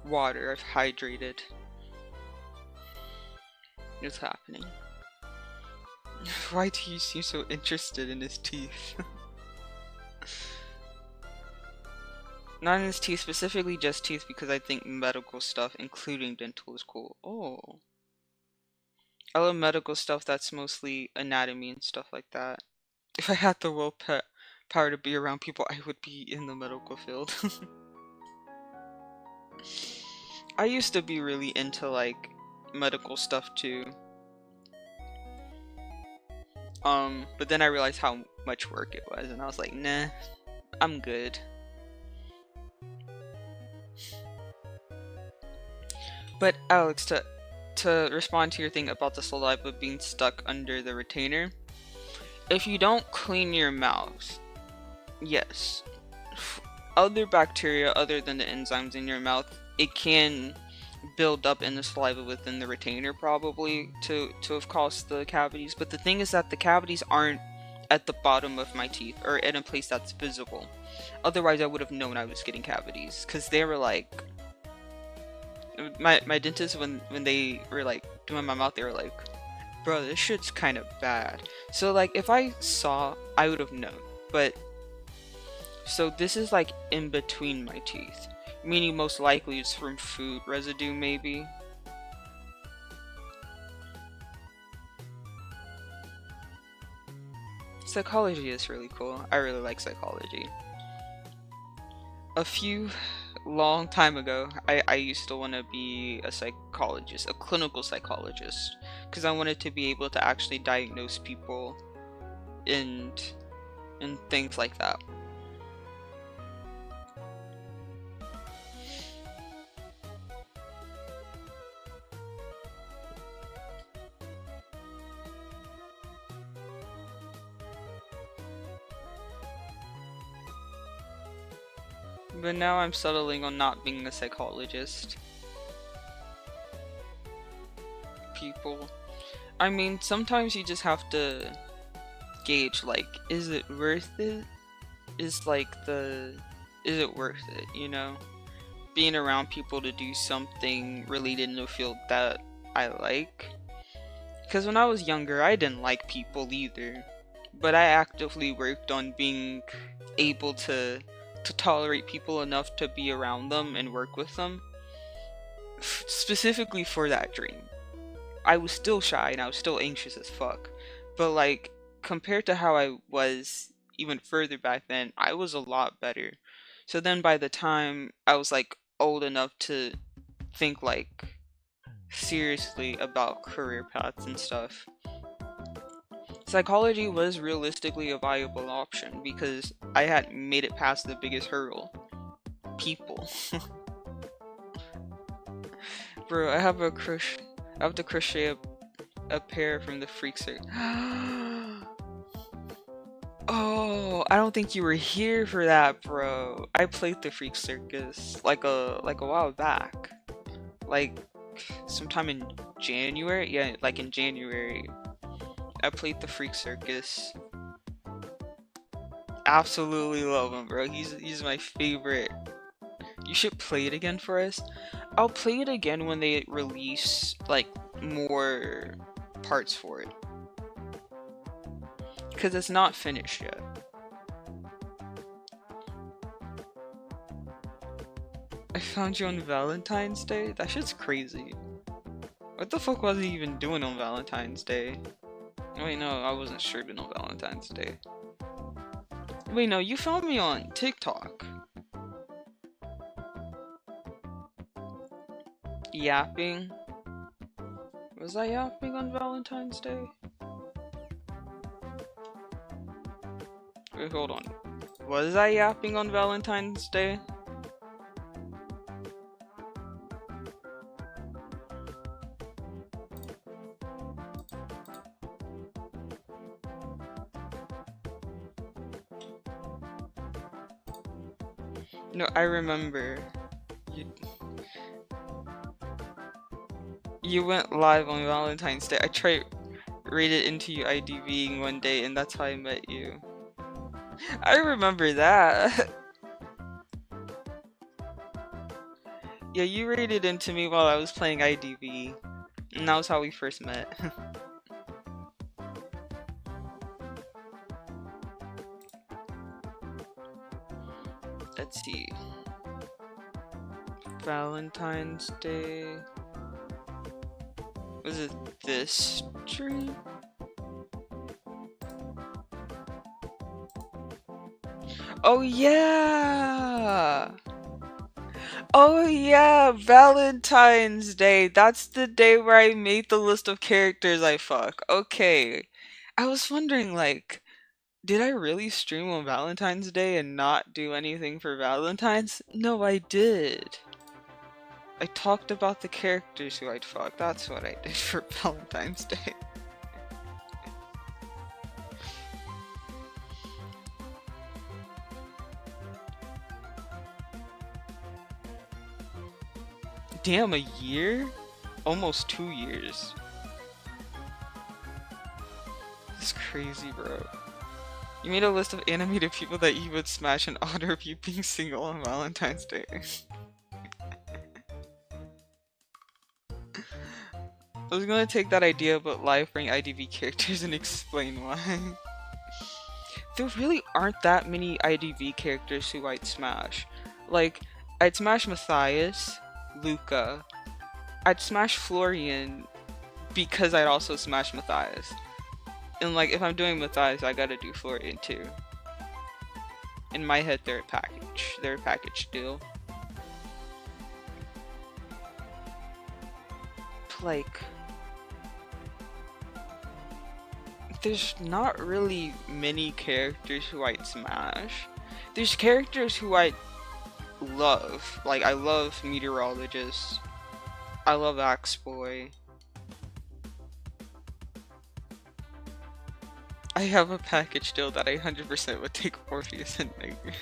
water. I've hydrated. What's happening? Why do you seem so interested in his teeth? Not in his teeth, specifically just teeth, because I think medical stuff, including dental, is cool. Oh. I love medical stuff that's mostly anatomy and stuff like that. If I had the power to be around people, I would be in the medical field. I used to be really into like medical stuff too. But then I realized how much work it was, and I was like, nah, I'm good. But Alex, to respond to your thing about the saliva being stuck under the retainer, if you don't clean your mouth, yes, other bacteria other than the enzymes in your mouth, it can build up in the saliva within the retainer probably to have caused the cavities. But the thing is that the cavities aren't at the bottom of my teeth or in a place that's visible. Otherwise I would have known I was getting cavities, because they were like, my dentist, when they were like doing my mouth, they were like, bro, this shit's kind of bad. So like if I saw, I would have known. But so this is like in between my teeth, meaning most likely it's from food residue maybe. Psychology is really cool. I really like psychology. A few long time ago, I used to want to be a psychologist, a clinical psychologist, because I wanted to be able to actually diagnose people and things like that. But now I'm settling on not being a psychologist. People, I mean, sometimes you just have to gauge, like, is it worth it? Is it worth it, you know? Being around people to do something related in a field that I like. Because when I was younger, I didn't like people either. But I actively worked on being able to tolerate people enough to be around them and work with them. Specifically for that dream. I was still shy and I was still anxious as fuck. But like, compared to how I was even further back then, I was a lot better. So then by the time I was like old enough to think like seriously about career paths and stuff, psychology was realistically a viable option because I had made it past the biggest hurdle. People. Bro, I have to crochet a pair from the Freak Circus. Oh, I don't think you were here for that, bro. I played the Freak Circus like a while back. Like sometime in January? Yeah, like in January. I played the Freak Circus. Absolutely love him, bro. He's my favorite. You should play it again for us. I'll play it again when they release like more parts for it. Because it's not finished yet. I found you on Valentine's Day? That shit's crazy. What the fuck was he even doing on Valentine's Day? Wait, no, I wasn't stripping on Valentine's Day. Wait, no, you found me on TikTok. Yapping? Was I yapping on Valentine's Day? Wait, hold on. Was I yapping on Valentine's Day? No, I remember. You went live on Valentine's Day. I tried raided into you IDVing one day, and that's how I met you. I remember that. Yeah, you raided into me while I was playing IDV, and that was how we first met. Let's see. Valentine's Day. Was it this stream? Oh yeah! Oh yeah, Valentine's Day. That's the day where I made the list of characters I fuck. Okay. I was wondering, like, did I really stream on Valentine's Day and not do anything for Valentine's? No, I did. I talked about the characters who I'd fuck. That's what I did for Valentine's Day. Damn, a year? Almost 2 years. That's crazy, bro. You made a list of animated people that you would smash in honor of you being single on Valentine's Day. I was gonna take that idea about live bring IDV characters and explain why. There really aren't that many IDV characters who I'd smash. Like, I'd smash Matthias, Luca. I'd smash Florian because I'd also smash Matthias. And like, if I'm doing Matthias, I gotta do Florian too. In my head, they're a package. They're a package deal. Like, there's not really many characters who I'd smash. There's characters who I love. Like, I love Meteorologist. I love Axeboy. I have a package deal that I 100% would take Orpheus and Nightmare.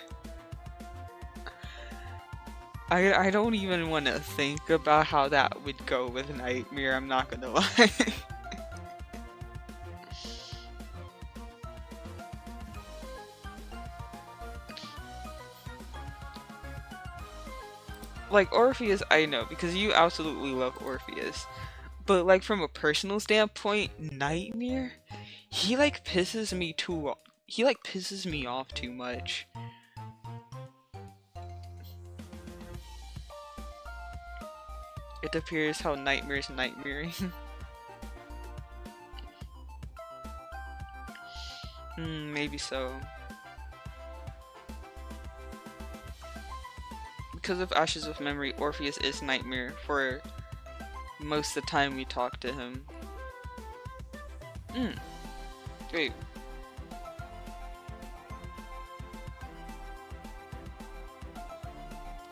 I don't even want to think about how that would go with Nightmare, I'm not gonna lie. Like, Orpheus, I know, because you absolutely love Orpheus. But, like, from a personal standpoint, Nightmare? He, like, pisses me off too much. It appears how Nightmare's nightmaring. Maybe so. Because of Ashes of Memory, Orpheus is Nightmare for most of the time we talk to him. Wait.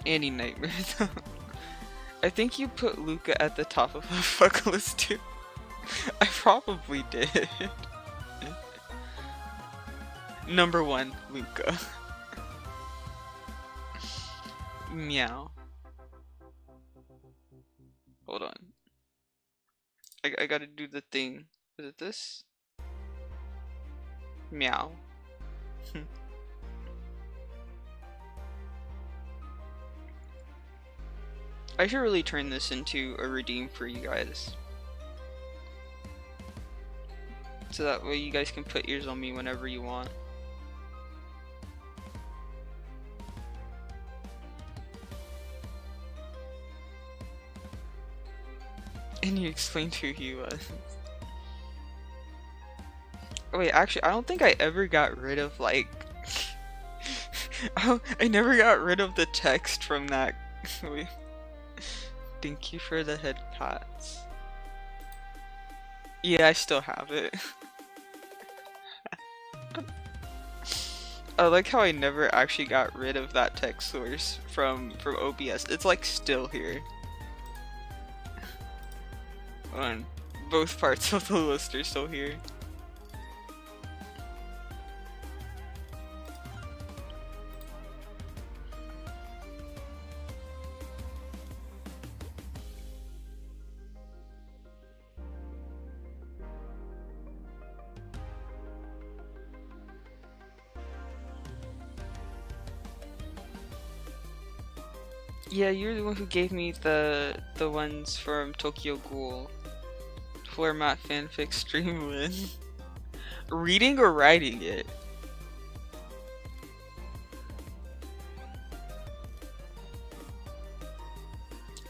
Any Nightmare though. I think you put Luca at the top of the fuck list too. I probably did. Number 1, Luca. Meow. Hold on. I gotta do the thing. Is it this? Meow. I should really turn this into a redeem for you guys. So that way you guys can put ears on me whenever you want. And you explained who he was. Oh, wait, actually, I don't think I ever got rid of, like... I never got rid of the text from that. Wait. Thank you for the head pats. Yeah, I still have it. I like how I never actually got rid of that text source from OBS. It's like still here. On both parts of the list are still here. Yeah, you're the one who gave me the ones from Tokyo Ghoul. Format fanfic stream win. Reading or writing it?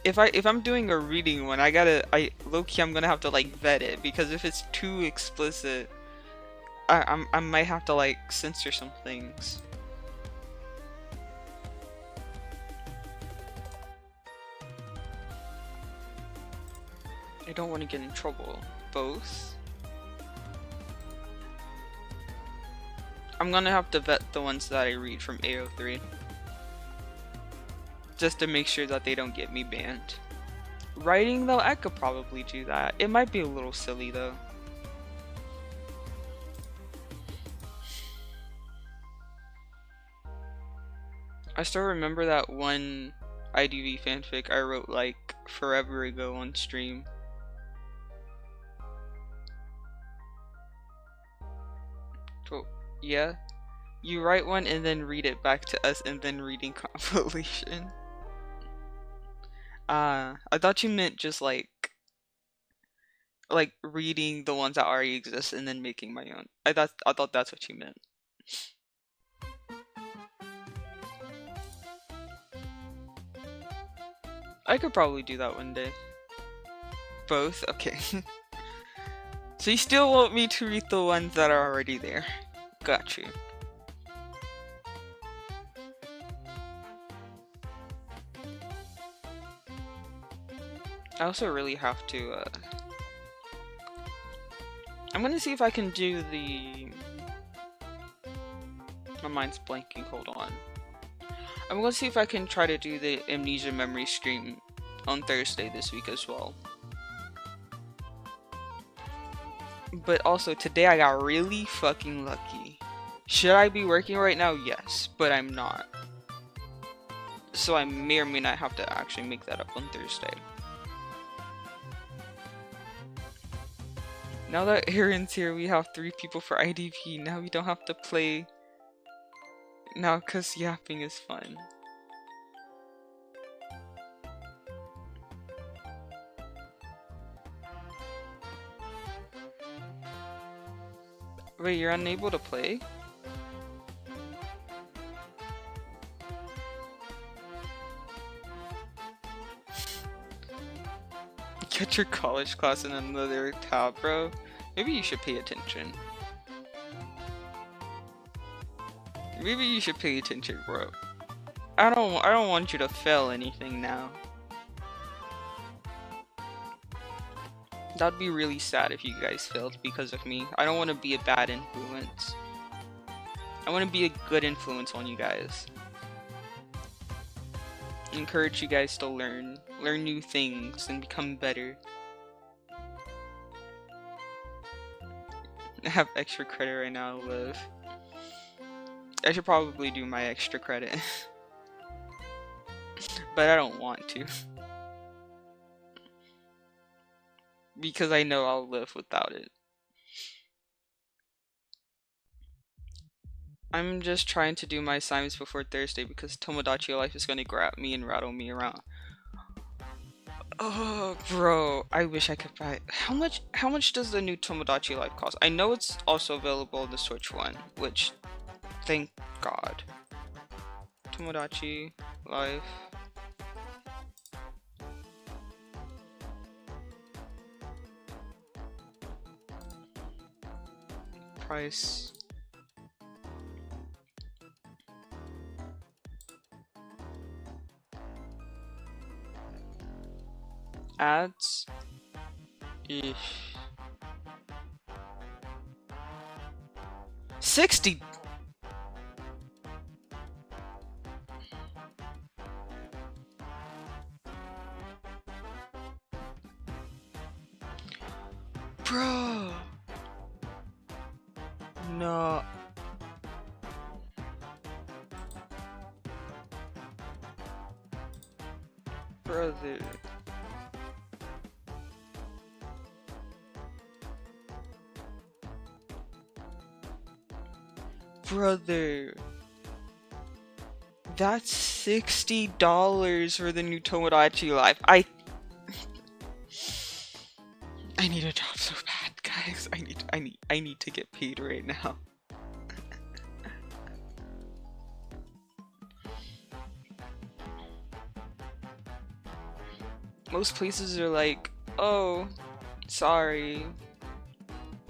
If I'm doing a reading one, low-key I'm gonna have to like vet it, because if it's too explicit, I might have to like censor some things. I don't want to get in trouble. Both. I'm gonna have to vet the ones that I read from AO3. Just to make sure that they don't get me banned. Writing though, I could probably do that. It might be a little silly though. I still remember that one IDV fanfic I wrote like forever ago on stream. So, yeah? You write one and then read it back to us and then reading compilation. I thought you meant just like reading the ones that already exist and then making my own. I thought that's what you meant. I could probably do that one day. Both? Okay. So you still want me to read the ones that are already there. Got you. I also really have to, I'm gonna see if I can do the... My mind's blanking, hold on. I'm gonna see if I can try to do the Amnesia Memory stream on Thursday this week as well. But also, today I got really fucking lucky. Should I be working right now? Yes, but I'm not. So I may or may not have to actually make that up on Thursday. Now that Aaron's here, we have 3 people for IDP. Now we don't have to play. Now, cause yapping is fun. Wait, you're unable to play? Get your college class in another tab, bro. Maybe you should pay attention. Maybe you should pay attention, bro. I don't want you to fail anything now. That'd be really sad if you guys failed because of me. I don't want to be a bad influence. I want to be a good influence on you guys. Encourage you guys to learn new things and become better. I have extra credit right now to live. I should probably do my extra credit. But I don't want to. Because I know I'll live without it. I'm just trying to do my assignments before Thursday because Tomodachi Life is gonna grab me and rattle me around. Oh, bro, I wish I could buy it. How much does the new Tomodachi Life cost? I know it's also available in the Switch one, which, thank God. Tomodachi Life. Price. Ads. Eesh. 60. Bro. No. Brother. Brother. That's $60 for the new Tomodachi Life. I need a job so bad, guys. I need to get paid right now. Most places are like, oh, sorry,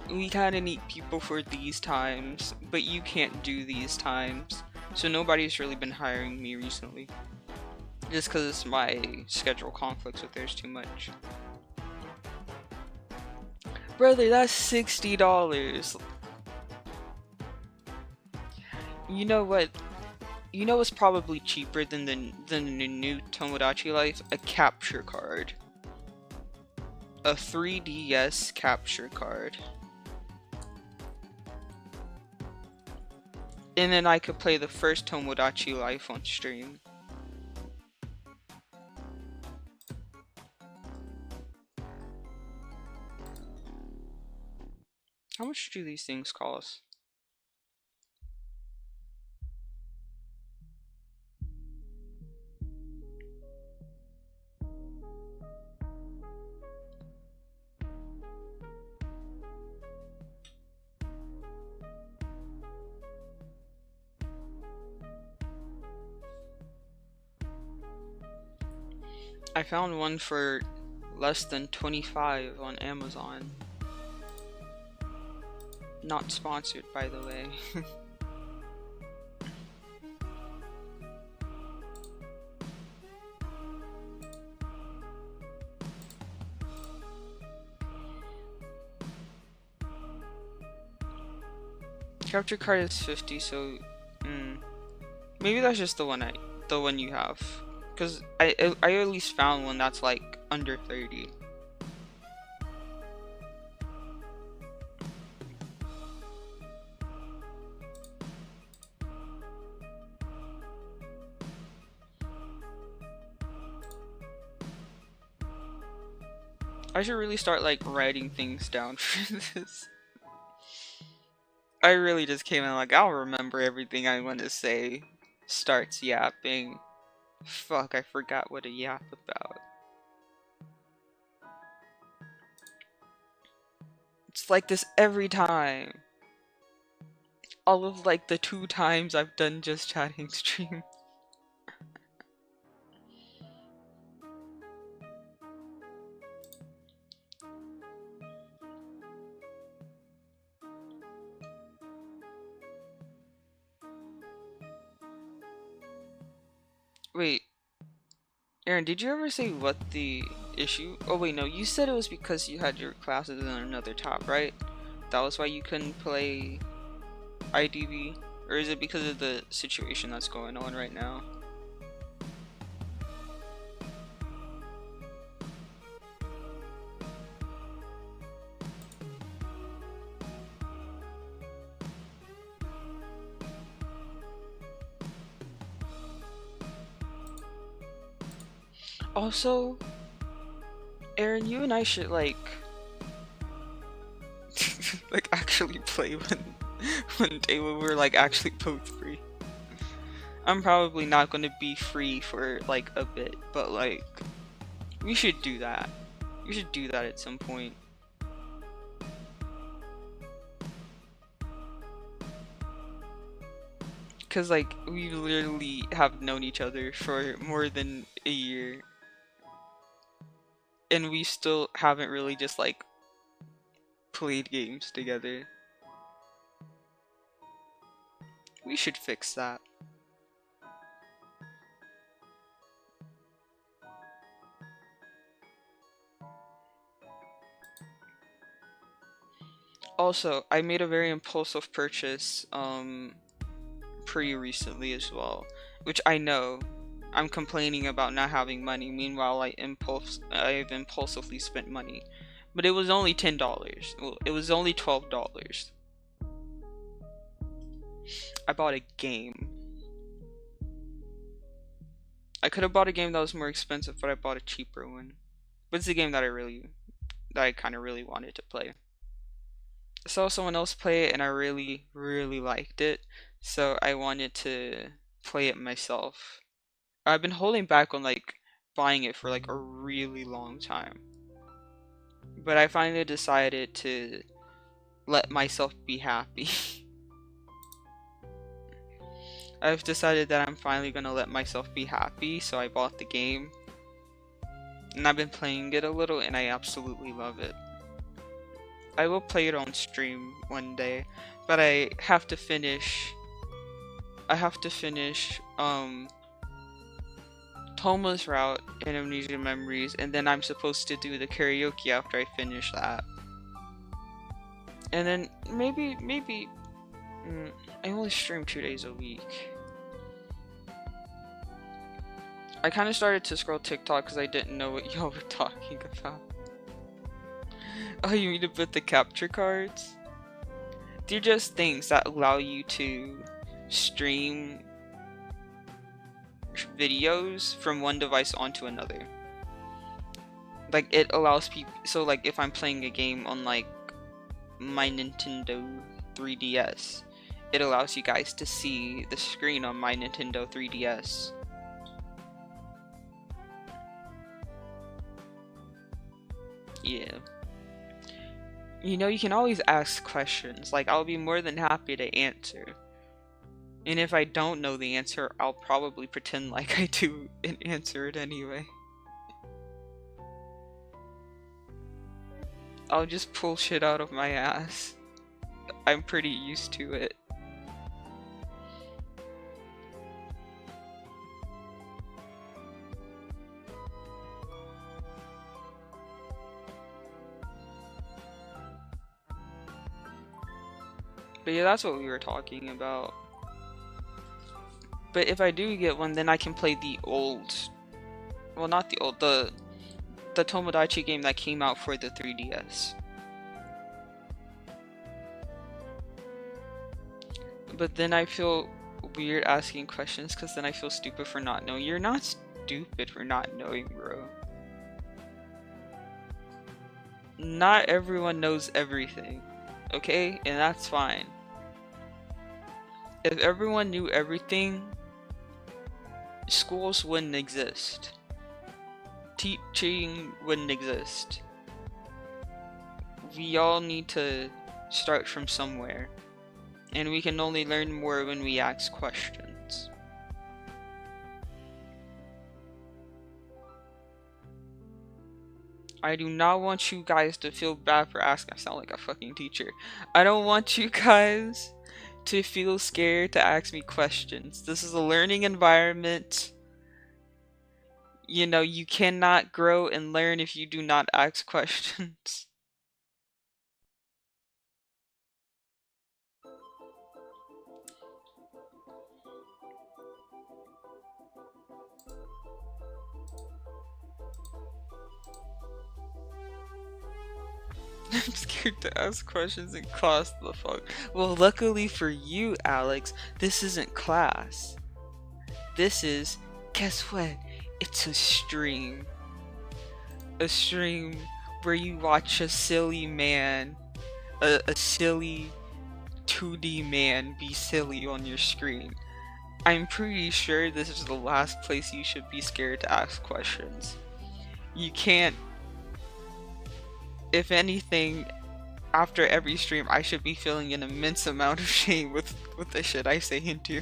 we kind of need people for these times, but you can't do these times. So nobody's really been hiring me recently. Just because my schedule conflicts with theirs too much. Brother, that's $60. You know what? You know what's probably cheaper than the new Tomodachi Life? A capture card. A 3DS capture card. And then I could play the first Tomodachi Life on stream. How much do these things cost? I found one for less than 25 on Amazon. Not sponsored, by the way. Capture card is 50, so maybe that's just the one you have. Cause I at least found one that's like under 30. I should really start like writing things down for this. I really just came in like, I'll remember everything I want to say. Starts yapping. Fuck, I forgot what to yap about. It's like this every time. All of like the 2 times I've done just chatting stream. Wait, Aaron, did you ever say what the issue? Oh wait, no, you said it was because you had your classes in another tab, right? That was why you couldn't play IDV? Or is it because of the situation that's going on right now? Also, Aaron, you and I should like like actually play one day when we're like actually both free. I'm probably not gonna be free for like a bit, but like we should do that. We should do that at some point. Cause like we literally have known each other for more than a year. And we still haven't really just like played games together. We should fix that. Also, I made a very impulsive purchase pretty recently as well, which I know I'm complaining about not having money. Meanwhile, I've impulsively spent money, but it was only $10. Well, it was only $12. I bought a game. I could have bought a game that was more expensive, but I bought a cheaper one. But it's a game that I kind of really wanted to play. I saw someone else play it, and I really, really liked it. So I wanted to play it myself. I've been holding back on like buying it for like a really long time. But I finally decided to let myself be happy. I've decided that I'm finally gonna let myself be happy, so I bought the game. And I've been playing it a little and I absolutely love it. I will play it on stream one day, but I have to finish Toma's route in Amnesia Memories, and then I'm supposed to do the karaoke after I finish that. And then maybe I only stream 2 days a week. I kind of started to scroll TikTok because I didn't know what y'all were talking about. Oh, you mean to put the capture cards? They're just things that allow you to stream videos from one device onto another. Like, it allows people, so like if I'm playing a game on like my Nintendo 3DS, it allows you guys to see the screen on my Nintendo 3DS. Yeah. You know, you can always ask questions. Like, I'll be more than happy to answer. And if I don't know the answer, I'll probably pretend like I do and answer it anyway. I'll just pull shit out of my ass. I'm pretty used to it. But yeah, that's what we were talking about. But if I do get one, then I can play the old... Well, not the old, the Tomodachi game that came out for the 3DS. But then I feel weird asking questions because then I feel stupid for not knowing. You're not stupid for not knowing, bro. Not everyone knows everything, okay? And that's fine. If everyone knew everything, schools wouldn't exist. Teaching wouldn't exist. We all need to start from somewhere. And we can only learn more when we ask questions. I do not want you guys to feel bad for asking. I sound like a fucking teacher. I don't want you guys to feel scared to ask me questions. This is a learning environment. You know, you cannot grow and learn if you do not ask questions. I'm scared to ask questions in class, the fuck. Well, luckily for you, Alex, this isn't class. This is, guess what? It's a stream. A stream where you watch a silly man, a silly 2D man be silly on your screen. I'm pretty sure this is the last place you should be scared to ask questions. You can't. If anything, after every stream, I should be feeling an immense amount of shame with the shit I say and do.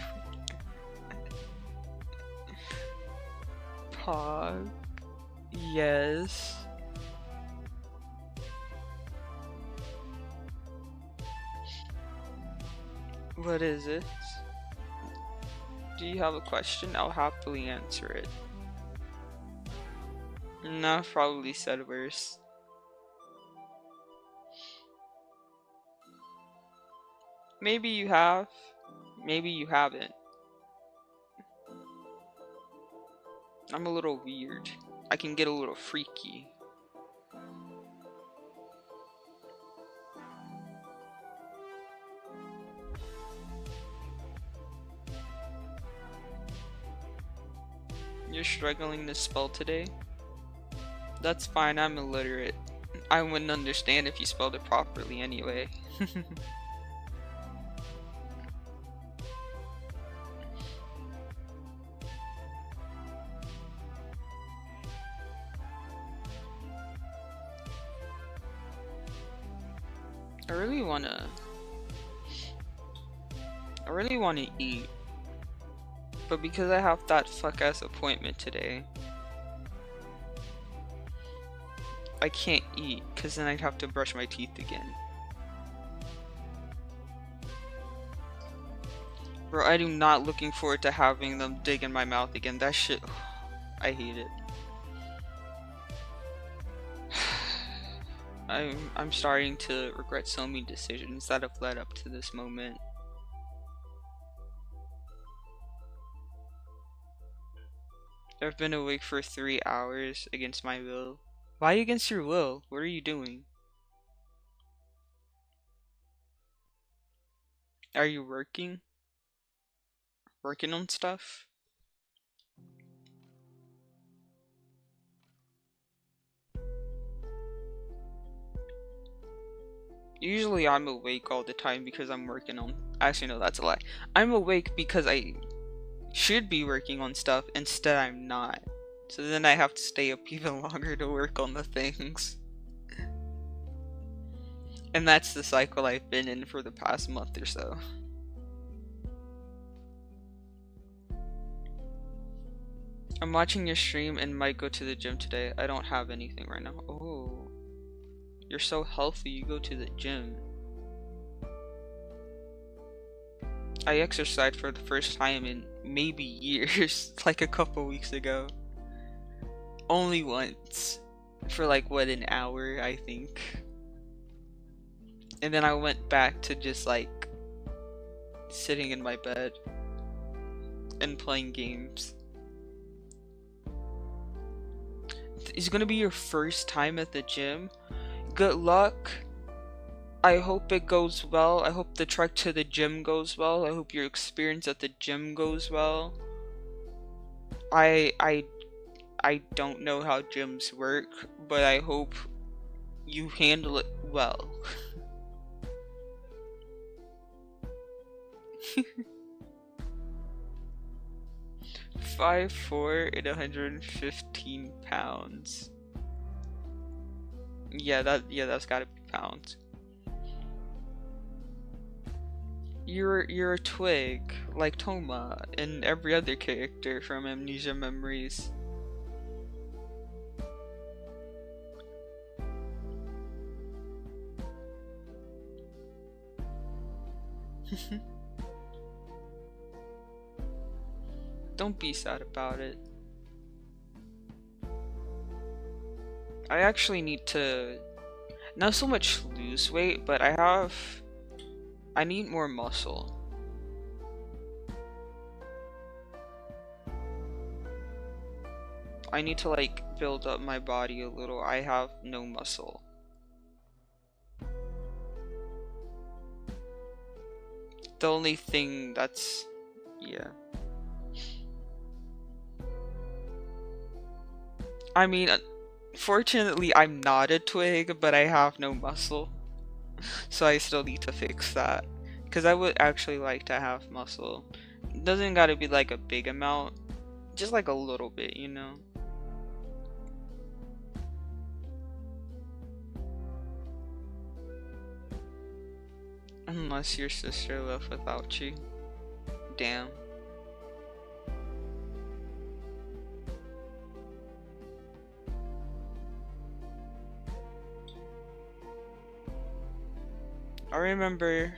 Pog. Yes. What is it? Do you have a question? I'll happily answer it. No, I've probably said worse. Maybe you have. Maybe you haven't. I'm a little weird. I can get a little freaky. You're struggling to spell today? That's fine, I'm illiterate. I wouldn't understand if you spelled it properly anyway. I really wanna eat, but because I have that fuck ass appointment today, I can't eat because then I'd have to brush my teeth again. Bro, I do not looking forward to having them dig in my mouth again. That shit, I hate it. I'm starting to regret so many decisions that have led up to this moment. I've been awake for 3 hours against my will. Why against your will? What are you doing? Are you working? Working on stuff? Usually I'm awake all the time because I'm working on... Actually, no, that's a lie. I'm awake because I should be working on stuff, instead I'm not. So then I have to stay up even longer to work on the things. And that's the cycle I've been in for the past month or so. I'm watching your stream and might go to the gym today. I don't have anything right now. Oh, you're so healthy, you go to the gym. I exercised for the first time in maybe years, like a couple weeks ago. Only once. For like, what, an hour, I think. And then I went back to just like sitting in my bed and playing games. It's gonna be your first time at the gym. Good luck. I hope it goes well. I hope the trek to the gym goes well. I hope your experience at the gym goes well. I don't know how gyms work, but I hope you handle it well. 5'4" and 115 pounds. Yeah, that's gotta be pounds. You're a twig, like Toma and every other character from Amnesia Memories. Don't be sad about it. I actually need to not so much lose weight, but I need more muscle. I need to like build up my body a little. I have no muscle. The only thing that's, yeah. I mean, fortunately I'm not a twig, but I have no muscle. So I still need to fix that. Because I would actually like to have muscle. It doesn't gotta be like a big amount. Just like a little bit, you know? Unless your sister left without you. Damn. I remember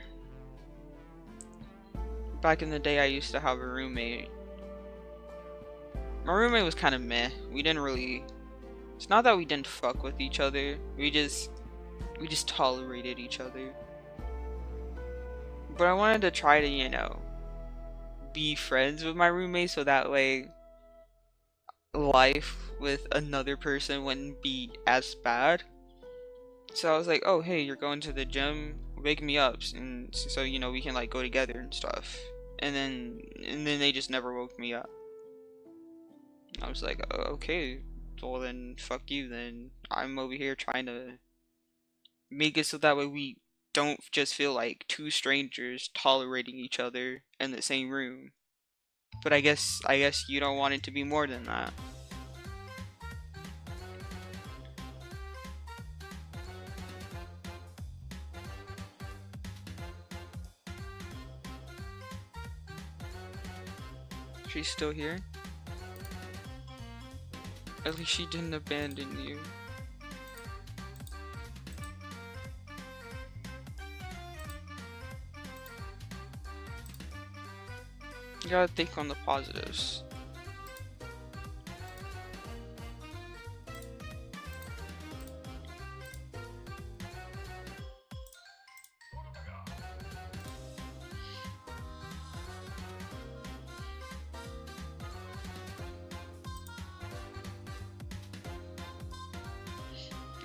back in the day I used to have a roommate. My roommate was kind of meh. We didn't really... It's not that we didn't fuck with each other. We just tolerated each other. But I wanted to try to, you know, be friends with my roommate so that way life with another person wouldn't be as bad. So I was like, oh hey, you're going to the gym, wake me up, and so you know we can like go together and stuff. And then they just never woke me up. I was like, oh, okay, well then fuck you then. I'm over here trying to make it so that way we don't just feel like two strangers tolerating each other in the same room. But I guess you don't want it to be more than that. She's still here? At least she didn't abandon you. You gotta think on the positives.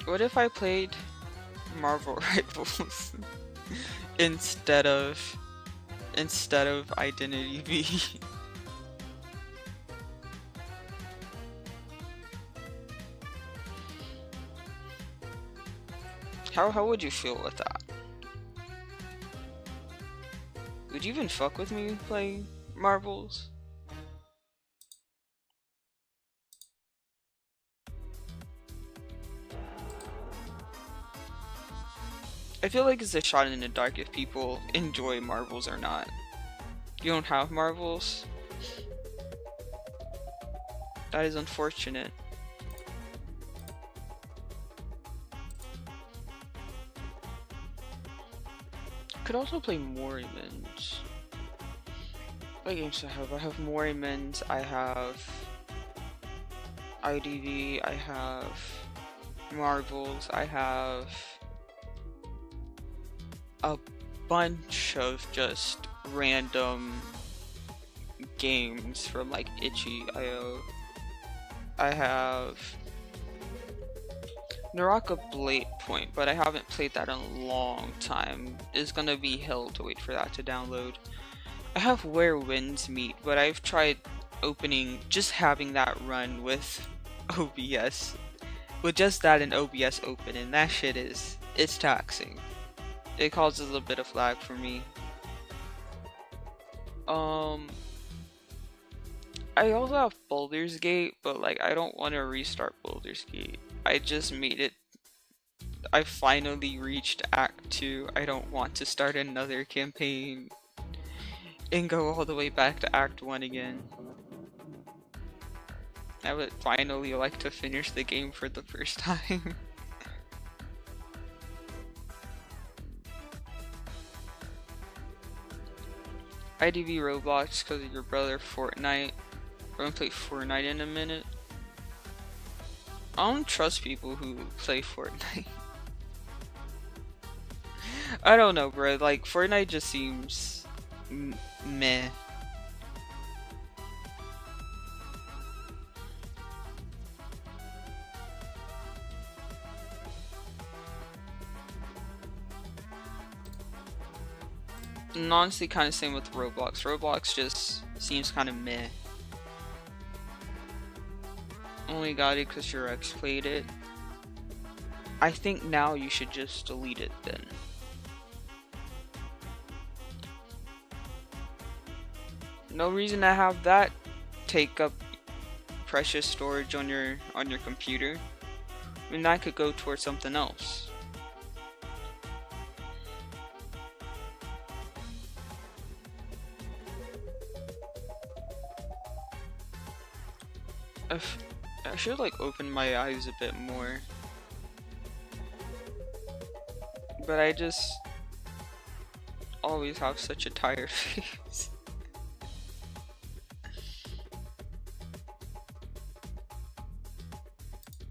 What if I played Marvel Rivals instead of Identity V? How would you feel with that? Would you even fuck with me playing Marvels? I feel like it's a shot in the dark if people enjoy Marvels or not. You don't have Marvels? That is unfortunate. Could also play Morrimans. What games do I have? I have Morrimans, I have IDV, I have Marvels, I have a bunch of just random games from like itch.io. I have Naraka Blade Point, but I haven't played that in a long time. It's gonna be hell to wait for that to download. I have Where Winds Meet, but I've tried just having that run with OBS. With just that and OBS open, and that shit it's taxing. It causes a bit of lag for me. I also have Baldur's Gate, but like I don't want to restart Baldur's Gate. I just made it. I finally reached Act 2. I don't want to start another campaign and go all the way back to Act 1 again. I would finally like to finish the game for the first time. IDV Roblox because of your brother Fortnite. We're gonna play Fortnite in a minute. I don't trust people who play Fortnite. I don't know, bro. Like, Fortnite just seems meh. And honestly, kind of same with Roblox. Roblox just seems kind of meh. Only got it because your ex played it. I think now you should just delete it then. No reason to have that take up precious storage on your computer. I mean, that could go towards something else. I should like open my eyes a bit more. But I just always have such a tired face.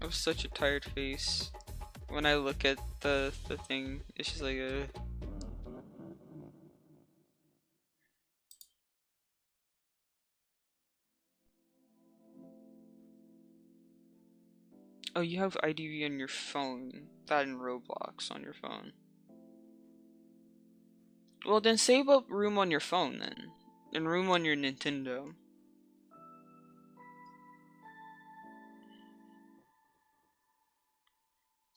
I have such a tired face. When I look at the thing, it's just like a... Oh, you have IDV on your phone. That in Roblox on your phone. Well, then save up room on your phone then. And room on your Nintendo.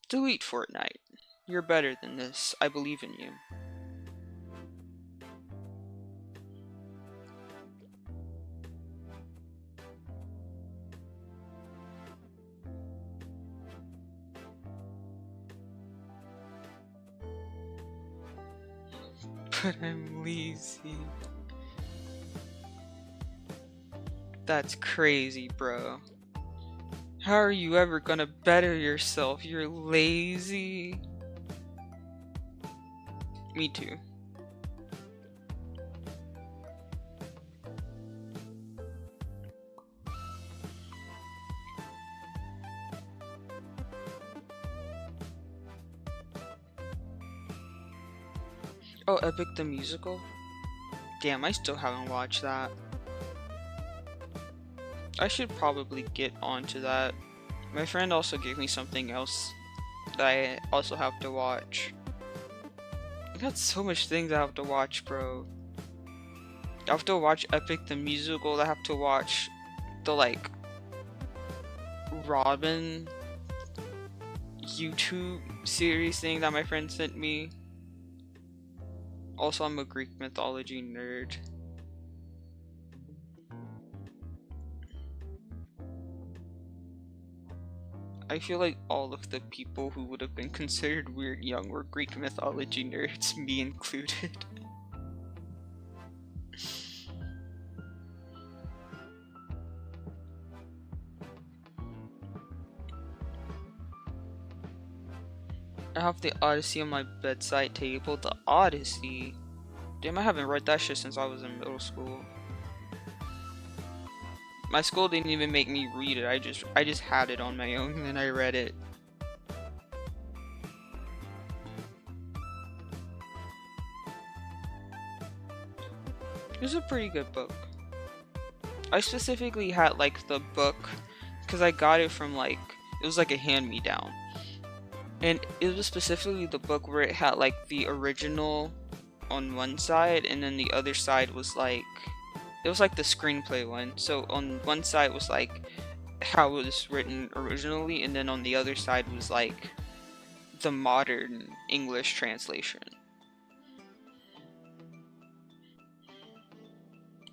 Delete Fortnite. You're better than this. I believe in you. But I'm lazy. That's crazy, bro. How are you ever gonna better yourself? You're lazy. Me too. Oh, Epic the Musical? Damn, I still haven't watched that. I should probably get onto that. My friend also gave me something else that I also have to watch. I got so much things I have to watch, bro. I have to watch Epic the Musical. I have to watch the like Robin YouTube series thing that my friend sent me. Also, I'm a Greek mythology nerd. I feel like all of the people who would have been considered weird young were Greek mythology nerds, me included. I have the Odyssey on my bedside table. The Odyssey? Damn, I haven't read that shit since I was in middle school. My school didn't even make me read it. I just had it on my own and then I read it. It was a pretty good book. I specifically had like the book because I got it from like it was like a hand-me-down. And it was specifically the book where it had like the original on one side and then the other side was like it was like the screenplay one. So on one side was like how it was written originally and then on the other side was like the modern English translation.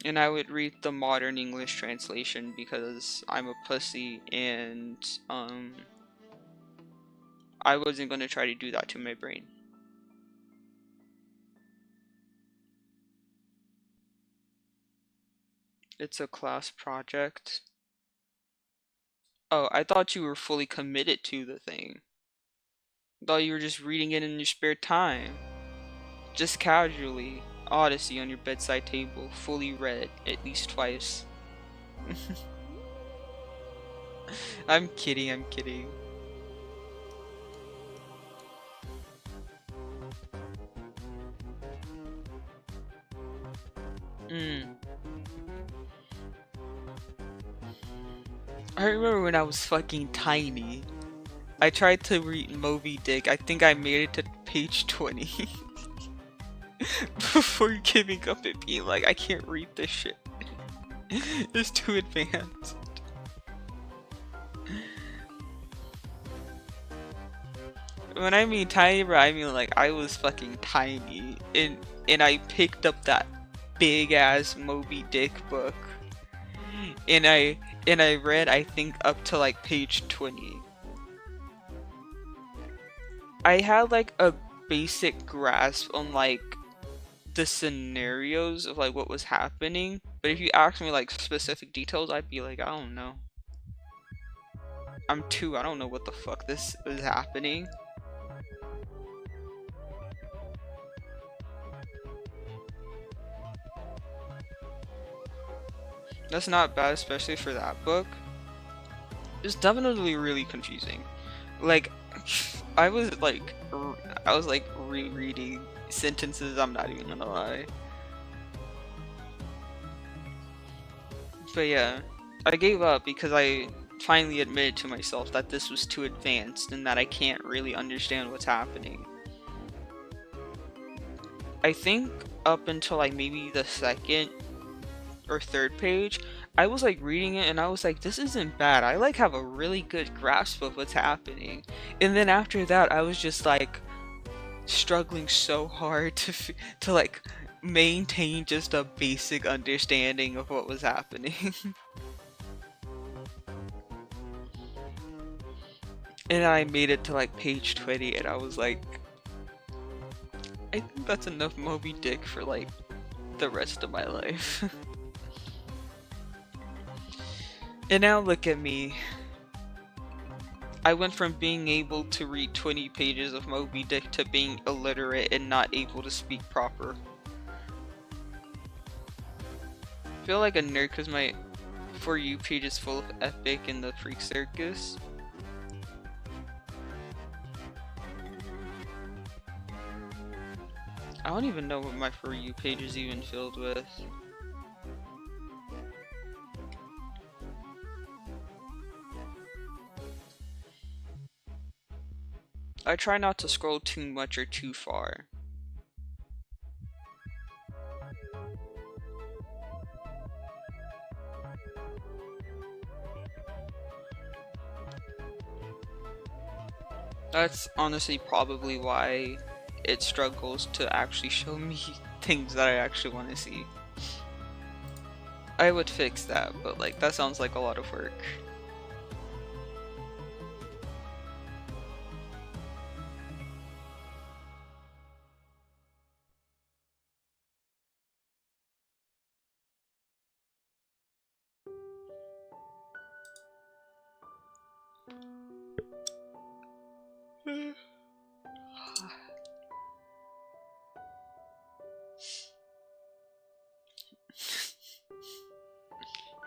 And I would read the modern English translation because I'm a pussy and I wasn't going to try to do that to my brain. It's a class project. Oh, I thought you were fully committed to the thing. I thought you were just reading it in your spare time. Just casually. Odyssey on your bedside table, fully read at least twice. I'm kidding, I'm kidding. I remember when I was fucking tiny. I tried to read Moby Dick. I think I made it to page 20. Before giving up and being like, I can't read this shit. It's too advanced. When I mean tiny, bro, I mean like I was fucking tiny, and I picked up that big ass Moby Dick book, and I read I think up to like page 20. I had like a basic grasp on like the scenarios of like what was happening, but if you ask me like specific details, I'd be like, I don't know. I'm 2, I don't know what the fuck this is happening. That's not bad, especially for that book. It's definitely really confusing. Like, I was like rereading sentences, I'm not even gonna lie. But yeah, I gave up because I finally admitted to myself that this was too advanced and that I can't really understand what's happening. I think up until like maybe the second or third page, I was like reading it and I was like, this isn't bad. I like have a really good grasp of what's happening. And then after that, I was just like struggling so hard to like maintain just a basic understanding of what was happening. And I made it to like page 20 and I was like, I think that's enough Moby Dick for like the rest of my life. And now look at me. I went from being able to read 20 pages of Moby Dick to being illiterate and not able to speak proper. I feel like a nerd because my For You page is full of Epic and the Freak Circus. I don't even know what my For You page is even filled with. I try not to scroll too much or too far. That's honestly probably why it struggles to actually show me things that I actually want to see. I would fix that, but like that sounds like a lot of work.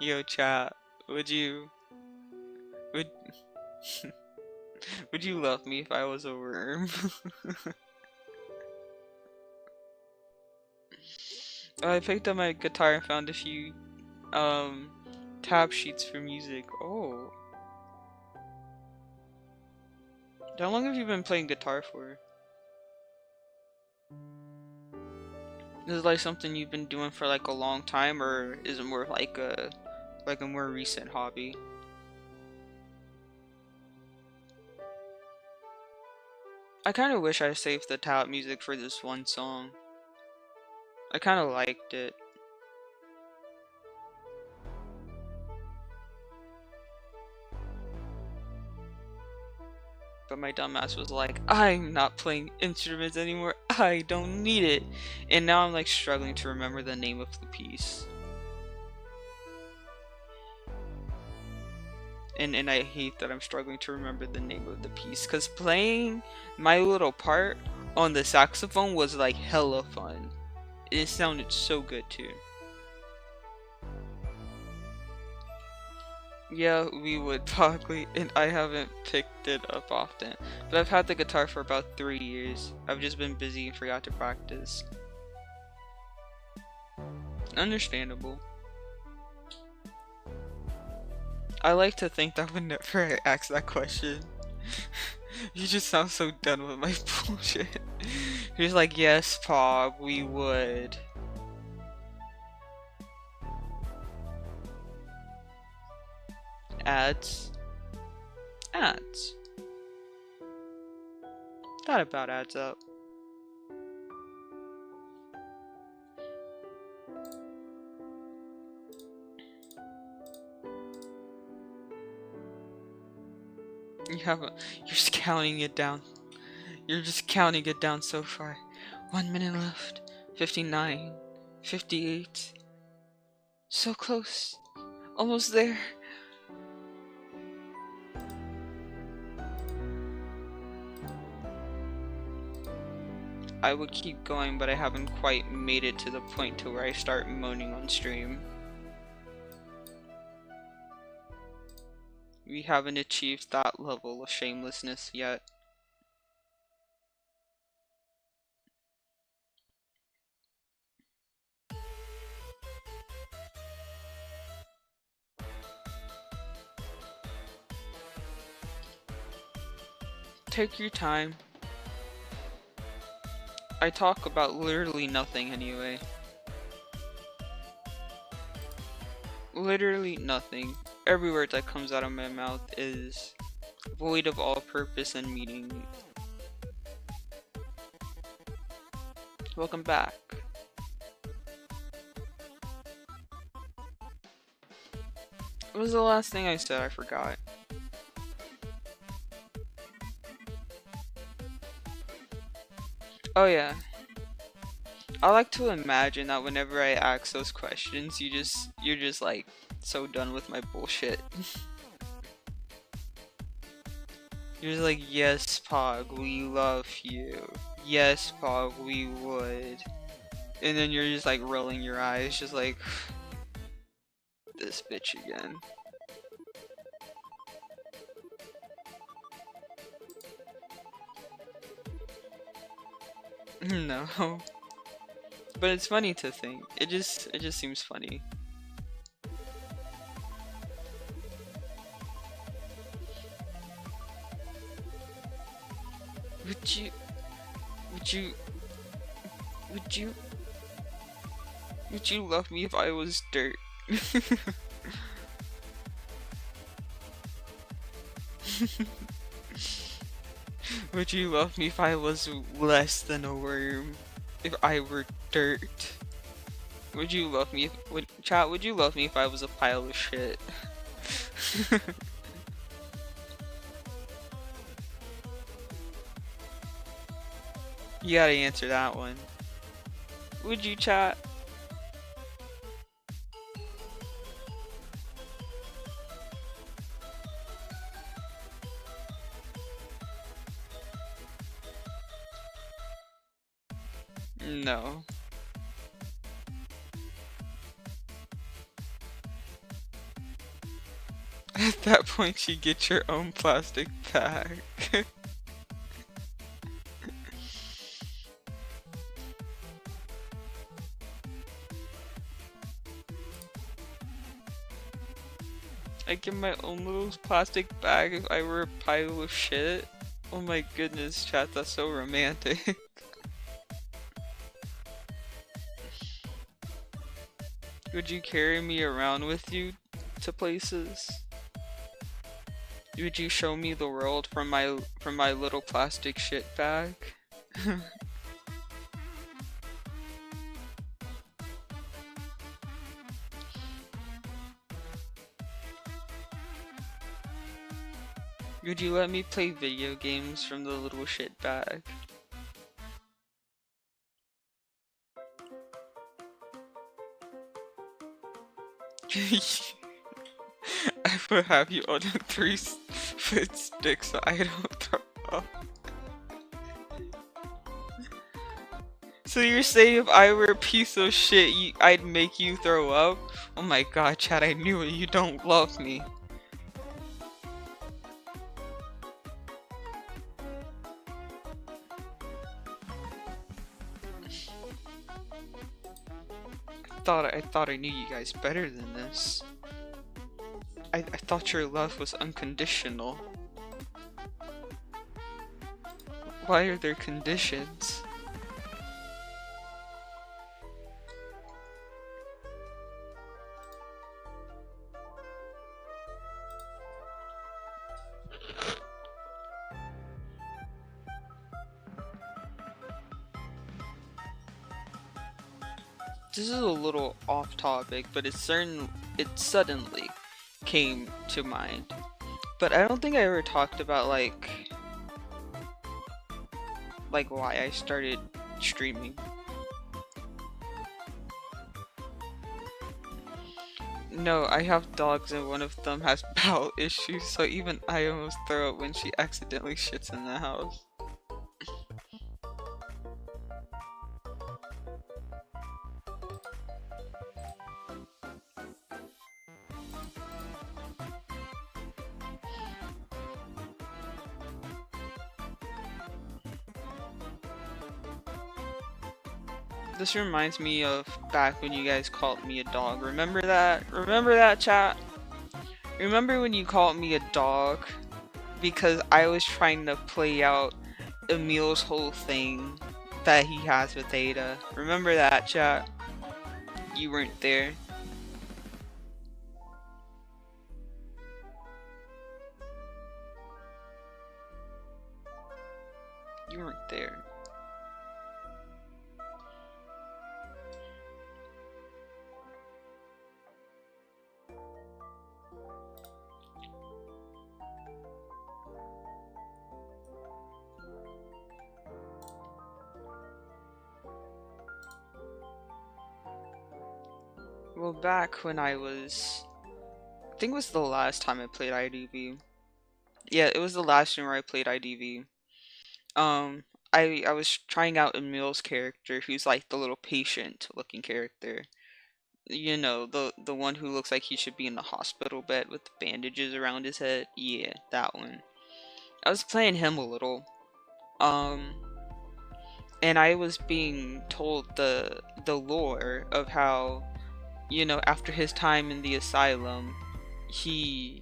Yo, chat, would you would would you love me if I was a worm? I picked up my guitar and found a few tab sheets for music. Oh, how long have you been playing guitar for? Is it like something you've been doing for like a long time, or is it more like a more recent hobby? I kind of wish I saved the tab music for this one song. I kind of liked it. But my dumbass was like, I'm not playing instruments anymore, I don't need it. And now I'm like struggling to remember the name of the piece. And I hate that I'm struggling to remember the name of the piece, because playing my little part on the saxophone was like hella fun. It sounded so good too. Yeah, we would probably, and I haven't picked it up often. But I've had the guitar for about 3 years. I've just been busy and forgot to practice. Understandable. I like to think that whenever I ask that question, you just sound so done with my bullshit. You're just like, yes, Pog, we would. Ads. Ads. That about adds up. You're just counting it down. You're just counting it down so far. 1 minute left. 59. 58. So close. Almost there. I would keep going, but I haven't quite made it to the point to where I start moaning on stream. We haven't achieved that level of shamelessness yet. Take your time. I talk about literally nothing anyway. Literally nothing. Every word that comes out of my mouth is void of all purpose and meaning. Welcome back. What was the last thing I said? I forgot. Oh yeah. I like to imagine that whenever I ask those questions, you're just like So done with my bullshit. You're just like, yes, Pog, we love you. Yes, Pog, we would. And then you're just like rolling your eyes, just like, this bitch again. No. But it's funny to think. It just seems funny. Would you love me if I was dirt? Would you love me if I was less than a worm? If I were dirt? Would you love me would you love me if I was a pile of shit? You gotta answer that one. Would you, chat? No. At that point, you get your own plastic bag. I get my own little plastic bag if I were a pile of shit. Oh my goodness, chat, that's so romantic. Would you carry me around with you to places? Would you show me the world from my little plastic shit bag? Would you let me play video games from the little shit bag? I would have you on a 3-foot stick so I don't throw up. So you're saying if I were a piece of shit, I'd make you throw up? Oh my god, Chad, I knew it. You don't love me. I thought I knew you guys better than this. I thought your love was unconditional. Why are there conditions? This is a little off topic, but it suddenly came to mind. But I don't think I ever talked about like why I started streaming. No, I have dogs and one of them has bowel issues, so even I almost throw up when she accidentally shits in the house. This reminds me of back when you guys called me a dog. Remember that? Remember that, chat? Remember when you called me a dog? Because I was trying to play out Emil's whole thing that he has with Ada. Remember that, chat? You weren't there. You weren't there. Well, back when I was think it was the last time I played IDV. Yeah, it was the last time where I played IDV. Um, I was trying out Emil's character, who's like the little patient looking character. You know, the one who looks like he should be in the hospital bed with the bandages around his head. Yeah, that one. I was playing him a little. Um, and I was being told the lore of how, you know, after his time in the asylum, he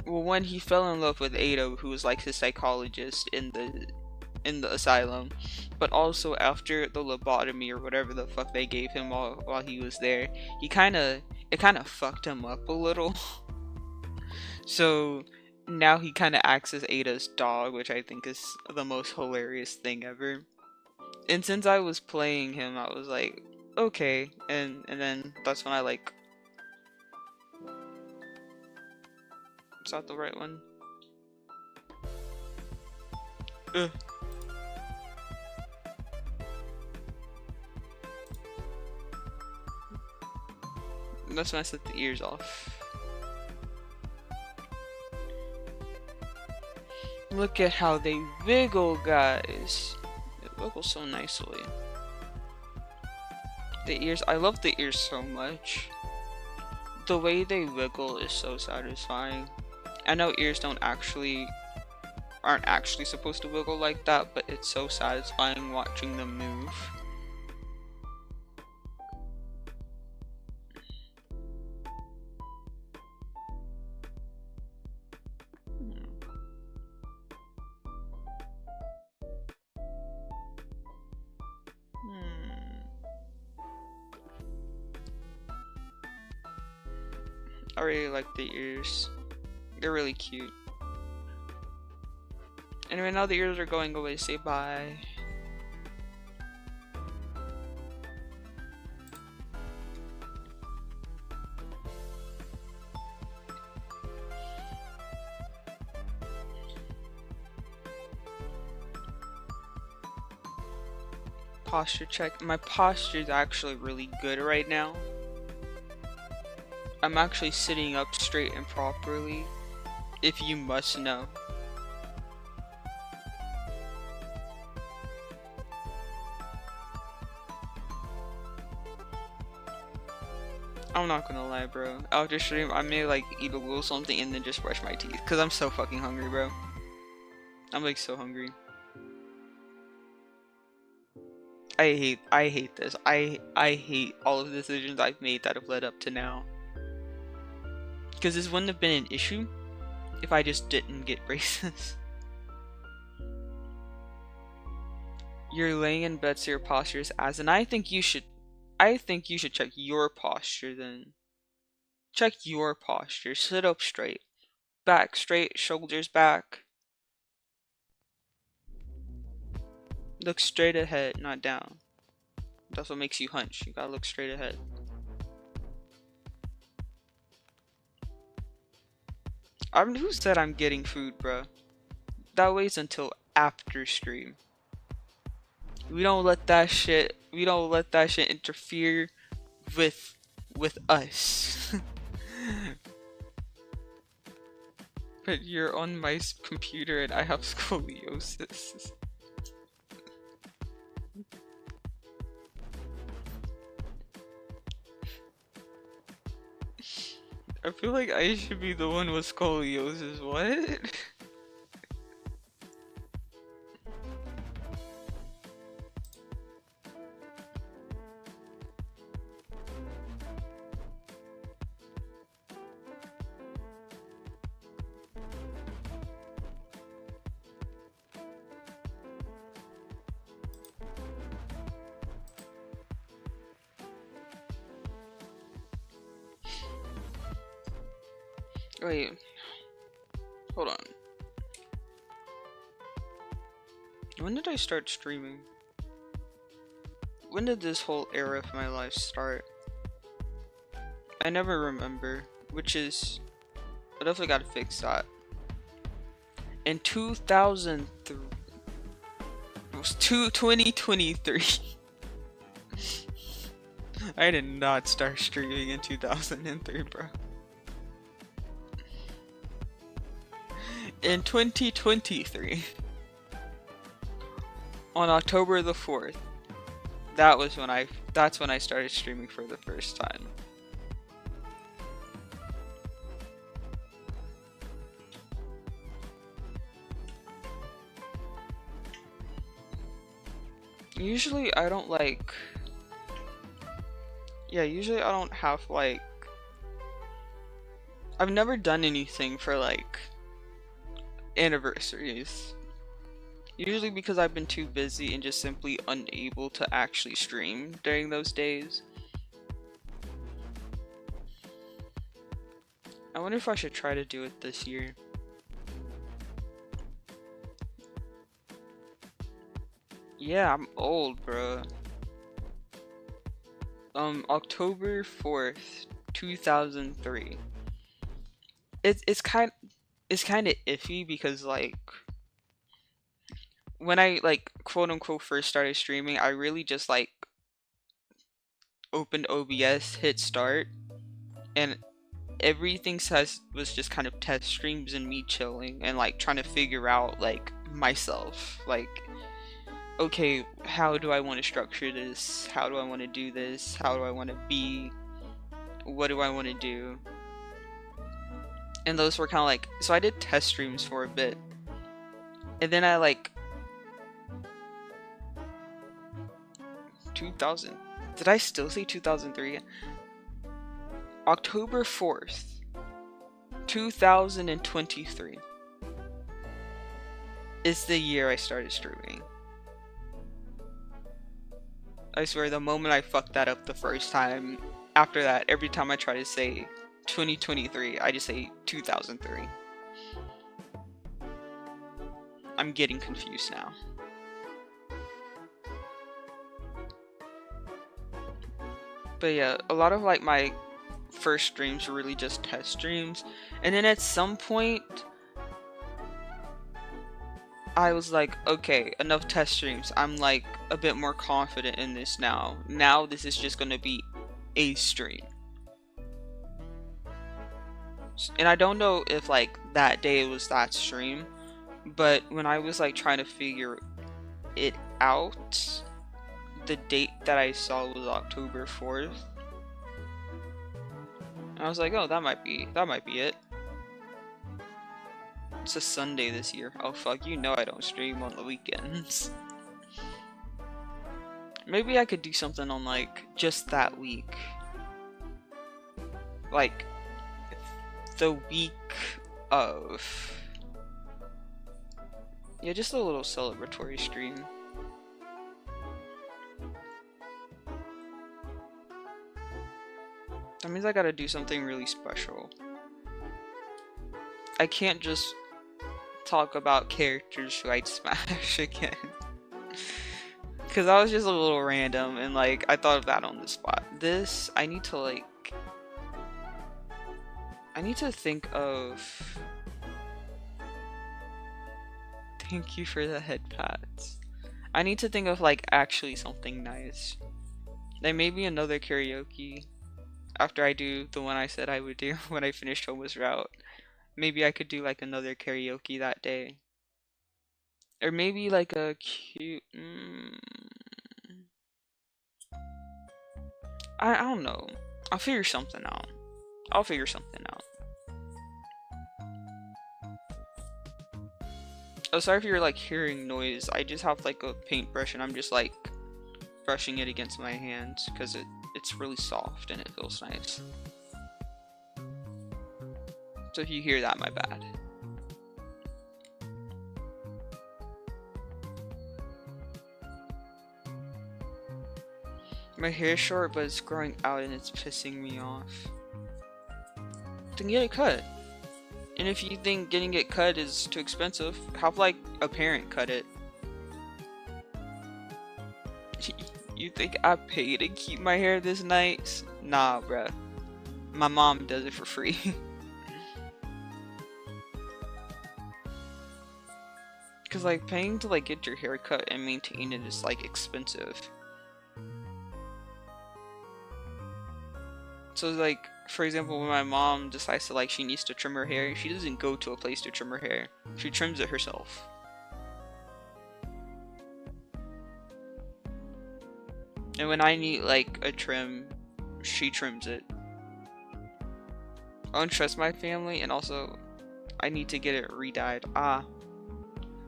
well, when he fell in love with Ada, who was like his psychologist in the asylum, but also after the lobotomy or whatever the fuck they gave him while he was there, it kind of fucked him up a little. So now he kind of acts as Ada's dog, which I think is the most hilarious thing ever. And since I was playing him, I was like, okay, and then that's when I like, is that the right one? Ugh. That's when I set the ears off. Look at how they wiggle, guys. It wiggles so nicely. The ears, I love the ears so much. The way they wiggle is so satisfying. I know ears aren't actually supposed to wiggle like that, but it's so satisfying watching them move. I really like the ears. They're really cute. Anyway, now the ears are going away. Say bye. Posture check. My posture is actually really good right now. I'm actually sitting up straight and properly, if you must know. I'm not gonna lie, bro. After stream, I may like eat a little something and then just brush my teeth, cause I'm so fucking hungry, bro. I'm like so hungry. I hate this. I hate all of the decisions I've made that have led up to now. Because this wouldn't have been an issue if I just didn't get braces. You're laying in bed so your posture is as, and I think you should check your posture then. Check your posture. Sit up straight. Back straight, shoulders back. Look straight ahead, not down. That's what makes you hunch. You gotta look straight ahead. Who said I'm getting food, bro? That waits until after stream. We don't let that shit interfere with us. But you're on my computer and I have scoliosis. I feel like I should be the one with scoliosis. What? Wait. Hold on. When did I start streaming? When did this whole era of my life start? I never remember, which is... I definitely gotta fix that. In 2003... It was 2023. I did not start streaming in 2003, bro. in 2023, on October the 4th, that's when I started streaming for the first time. Usually I don't like, yeah, usually I don't have like, I've never done anything for like anniversaries. Usually because I've been too busy and just simply unable to actually stream during those days. I wonder if I should try to do it this year. Yeah, I'm old, bro. October 4th, 2003. It's kind of iffy because like when I like quote unquote first started streaming, I really just like opened OBS, hit start, and everything was just kind of test streams and me chilling and like trying to figure out like myself, like, okay, how do I want to structure this? How do I want to do this? How do I want to be? What do I want to do? And those were kind of like, so I did test streams for a bit, and then I like 2000, did I still say 2003? October 4th, 2023 is the year I started streaming. I swear, the moment I fucked that up the first time, after that, every time I try to say 2023, I just say 2003. I'm getting confused now. But yeah, a lot of like my first streams were really just test streams, and then at some point I was like, okay, enough test streams. I'm like a bit more confident in this now. Now this is just gonna be a stream. And I don't know if like that day was that stream, but when I was like trying to figure it out, the date that I saw was October 4th. And I was like, oh, that might be it. It's a Sunday this year. Oh fuck, you know I don't stream on the weekends. Maybe I could do something on like just that week. Like the week of, yeah, just a little celebratory stream. That means I gotta do something really special. I can't just talk about characters who I'd smash again. Cause that was just a little random and like I thought of that on the spot. This, I need to think of. Thank you for the head pats. I need to think of like actually something nice. Like maybe another karaoke after I do the one I said I would do when I finished Homa's route. Maybe I could do like another karaoke that day. Or maybe like a cute... I don't know. I'll figure something out. Oh, sorry if you're like hearing noise. I just have like a paintbrush and I'm just like brushing it against my hands because it's really soft and it feels nice. So if you hear that, my bad. My hair's short, but it's growing out and it's pissing me off. Then get it cut. And if you think getting it cut is too expensive, have like a parent cut it. You think I pay to keep my hair this nice? Nah, bruh. My mom does it for free. Cause like paying to like get your hair cut and maintain it is like expensive. So like For example, when my mom decides to like she needs to trim her hair, she doesn't go to a place to trim her hair. She trims it herself. And when I need like a trim, she trims it. I don't trust my family, and also I need to get it re-dyed.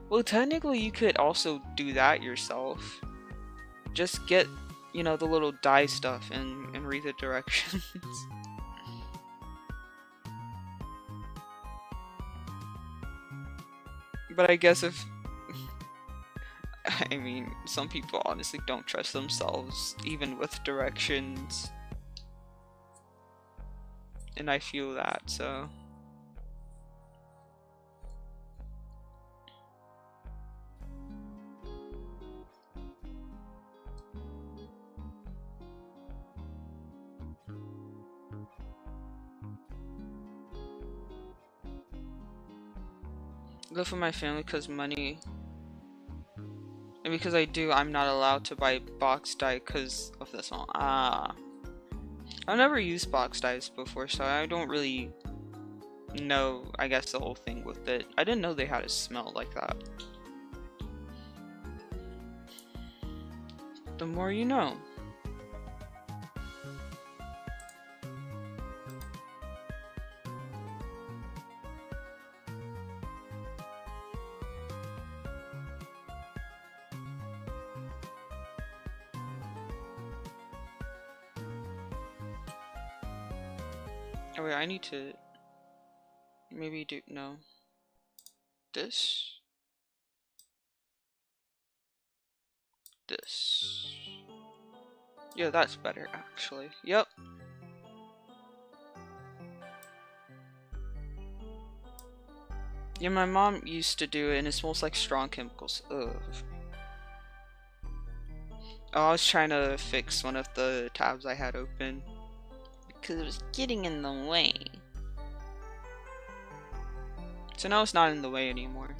Well, technically you could also do that yourself. Just get, you know, the little dye stuff and read the directions. But I guess if I mean, some people honestly don't trust themselves, even with directions. And I feel that, so. Live for my family because money. And because I do, I'm not allowed to buy box dye because of this one. I've never used box dyes before, so I don't really know, I guess, the whole thing with it. I didn't know they had a smell like that. The more you know. Oh wait, I need to maybe do, no. This. Yeah, that's better actually. Yep. Yeah, my mom used to do it and it smells like strong chemicals. Ugh. Oh, I was trying to fix one of the tabs I had open because it was getting in the way. So now it's not in the way anymore.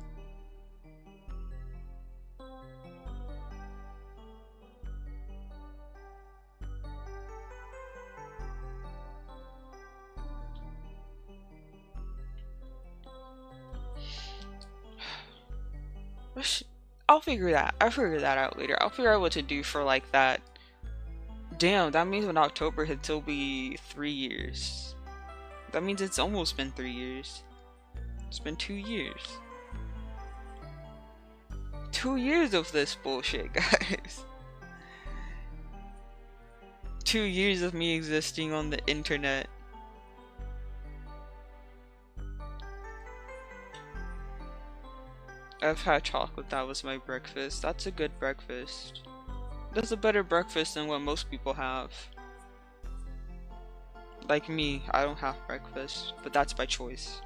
I'll figure that out later. I'll figure out what to do for like that. Damn, that means when October hits, it'll be 3 years. That means it's almost been 3 years. It's been 2 years. 2 years of this bullshit, guys. 2 years of me existing on the internet. I've had chocolate, that was my breakfast. That's a good breakfast. That's a better breakfast than what most people have. Like me, I don't have breakfast, but that's by choice.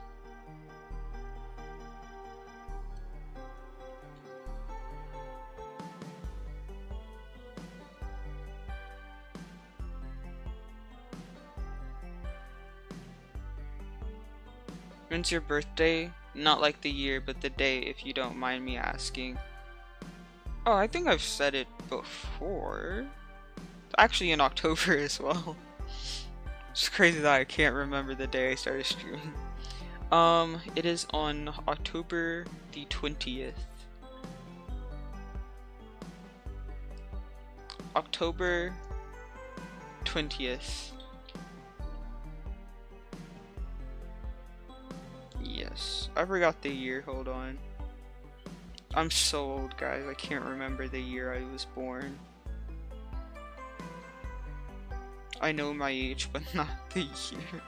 When's your birthday? Not like the year, but the day, if you don't mind me asking. Oh, I think I've said it before. Actually in October as well. It's crazy that I can't remember the day I started streaming. It is on October the 20th. October 20th. Yes, I forgot the year, hold on. I'm so old, guys, I can't remember the year I was born. I know my age, but not the year.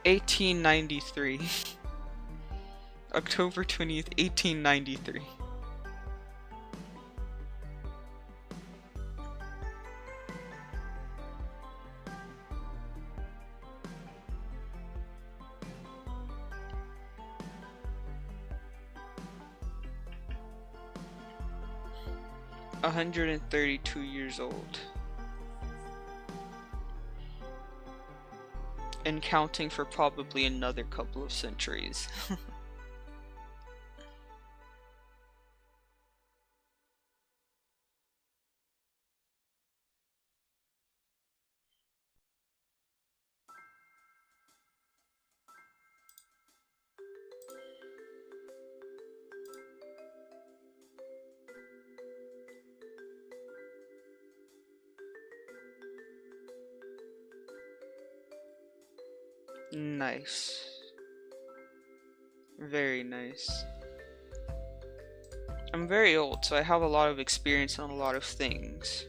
(1893). October 20th, 1893. I'm 132 years old. And counting for probably another couple of centuries. Nice. Very nice. I'm very old, so I have a lot of experience on a lot of things.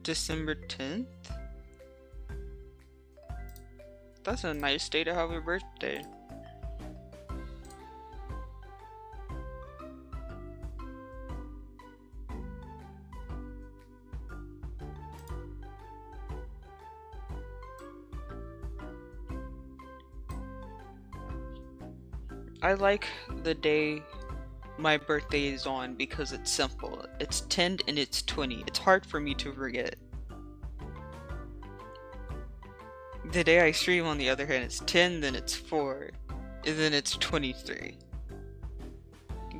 December 10th? That's a nice day to have a birthday. I like the day my birthday is on because it's simple. It's 10 and it's 20. It's hard for me to forget. The day I stream, on the other hand, it's 10, then it's 4, and then it's 23.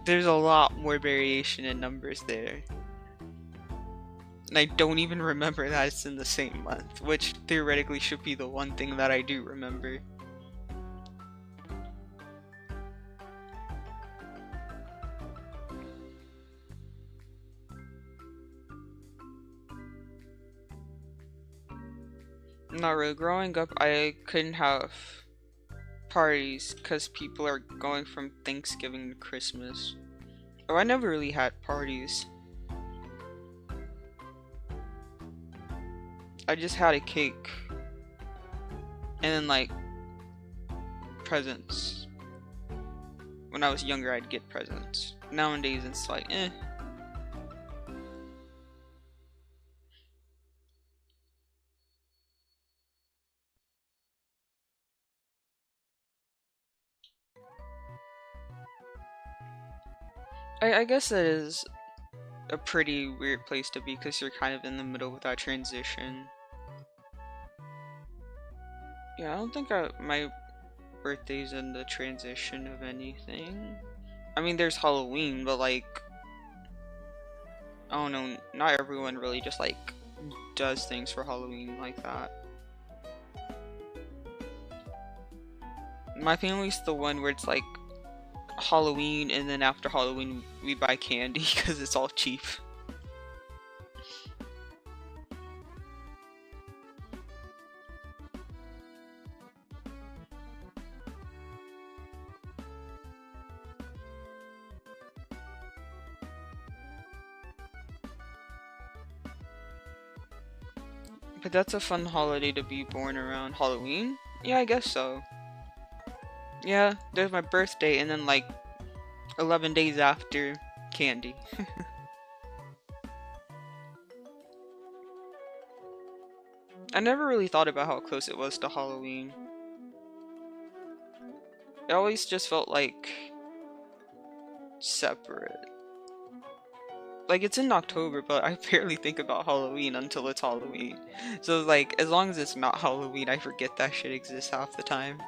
There's a lot more variation in numbers there. And I don't even remember that it's in the same month, which theoretically should be the one thing that I do remember. Not really. Growing up, I couldn't have parties because people are going from Thanksgiving to Christmas. Oh, I never really had parties. I just had a cake. And then, like, presents. When I was younger, I'd get presents. Nowadays, it's like, eh. I guess that is a pretty weird place to be because you're kind of in the middle of that transition. Yeah, I don't think my birthday's in the transition of anything. I mean, there's Halloween, but like, I don't know, not everyone really just like does things for Halloween like that. My family's the one where it's like Halloween, and then after Halloween we buy candy because it's all cheap. But that's a fun holiday to be born around. Halloween? Yeah, I guess so. Yeah, there's my birthday, and then like 11 days after, candy. I never really thought about how close it was to Halloween. It always just felt like separate. Like, it's in October, but I barely think about Halloween until it's Halloween. So like, as long as it's not Halloween, I forget that shit exists half the time.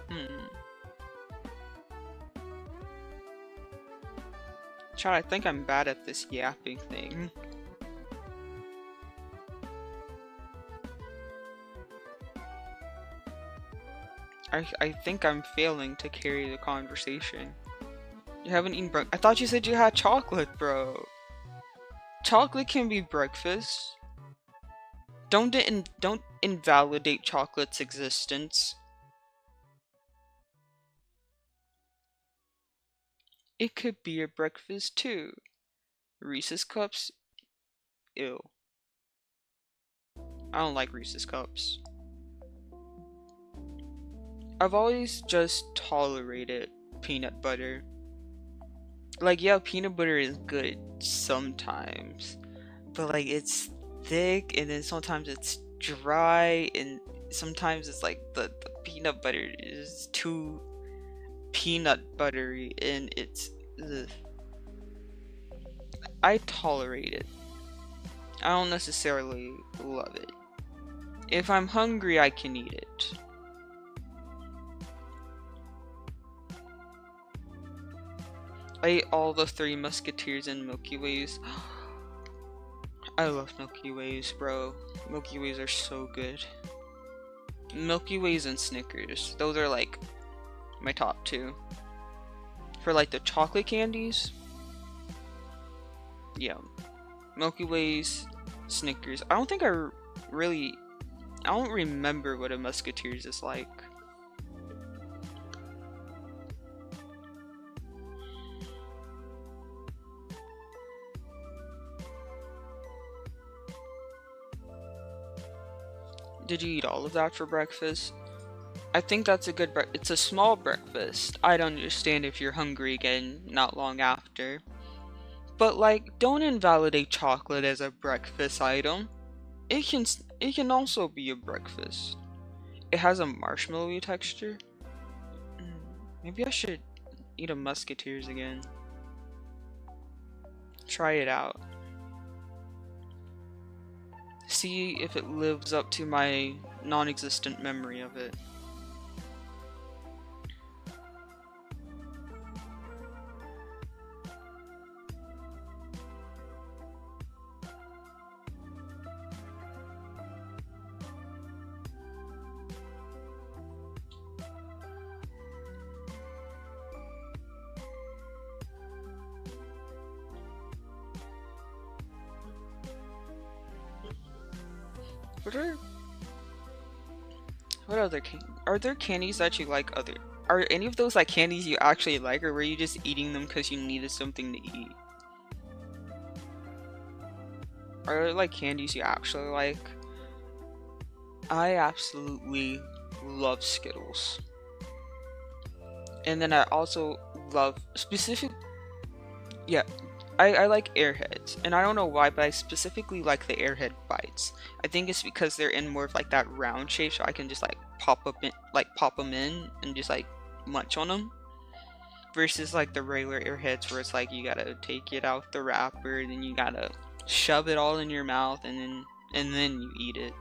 Hmm. Chad, I think I'm bad at this yapping thing. I think I'm failing to carry the conversation. You haven't eaten I thought you said you had chocolate, bro. Chocolate can be breakfast. Don't invalidate chocolate's existence. It could be a breakfast too. Reese's Cups? Ew. I don't like Reese's Cups. I've always just tolerated peanut butter. Like, yeah, peanut butter is good sometimes, but like it's thick and then sometimes it's dry and sometimes it's like the peanut butter is too peanut buttery and it's ugh. I tolerate it. I don't necessarily love it. If I'm hungry, I can eat it. I ate all the Three Musketeers and Milky Ways. I love Milky Ways, bro. Milky Ways are so good. Milky Ways and Snickers. Those are like my top two. For like the chocolate candies, yeah. Milky Ways, Snickers. I don't think I don't remember what a Musketeers is like. Did you eat all of that for breakfast? I think that's a good it's a small breakfast. I'd understand if you're hungry again not long after. But like, don't invalidate chocolate as a breakfast item. It can also be a breakfast. It has a marshmallowy texture. Maybe I should eat a Musketeers again. Try it out. See if it lives up to my non-existent memory of it. What other are there candies that you like? Are any of those like candies you actually like, or were you just eating them because you needed something to eat? Are there like candies you actually like? I absolutely love Skittles. And then I also love yeah, I like Airheads, and I don't know why, but I specifically like the Airhead bites. I think it's because they're in more of like that round shape, so I can just like pop them in and just like munch on them. Versus like the regular Airheads, where it's like you gotta take it out the wrapper, then you gotta shove it all in your mouth, and then you eat it.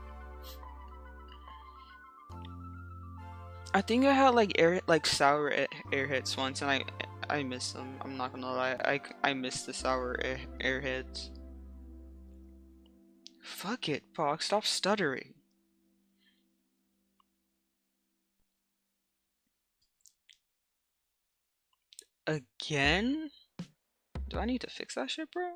I think I had like sour Airheads once, and I miss them. I'm not gonna lie. I miss the sour Airheads. Fuck it, Pog. Stop stuttering. Again? Do I need to fix that shit, bro?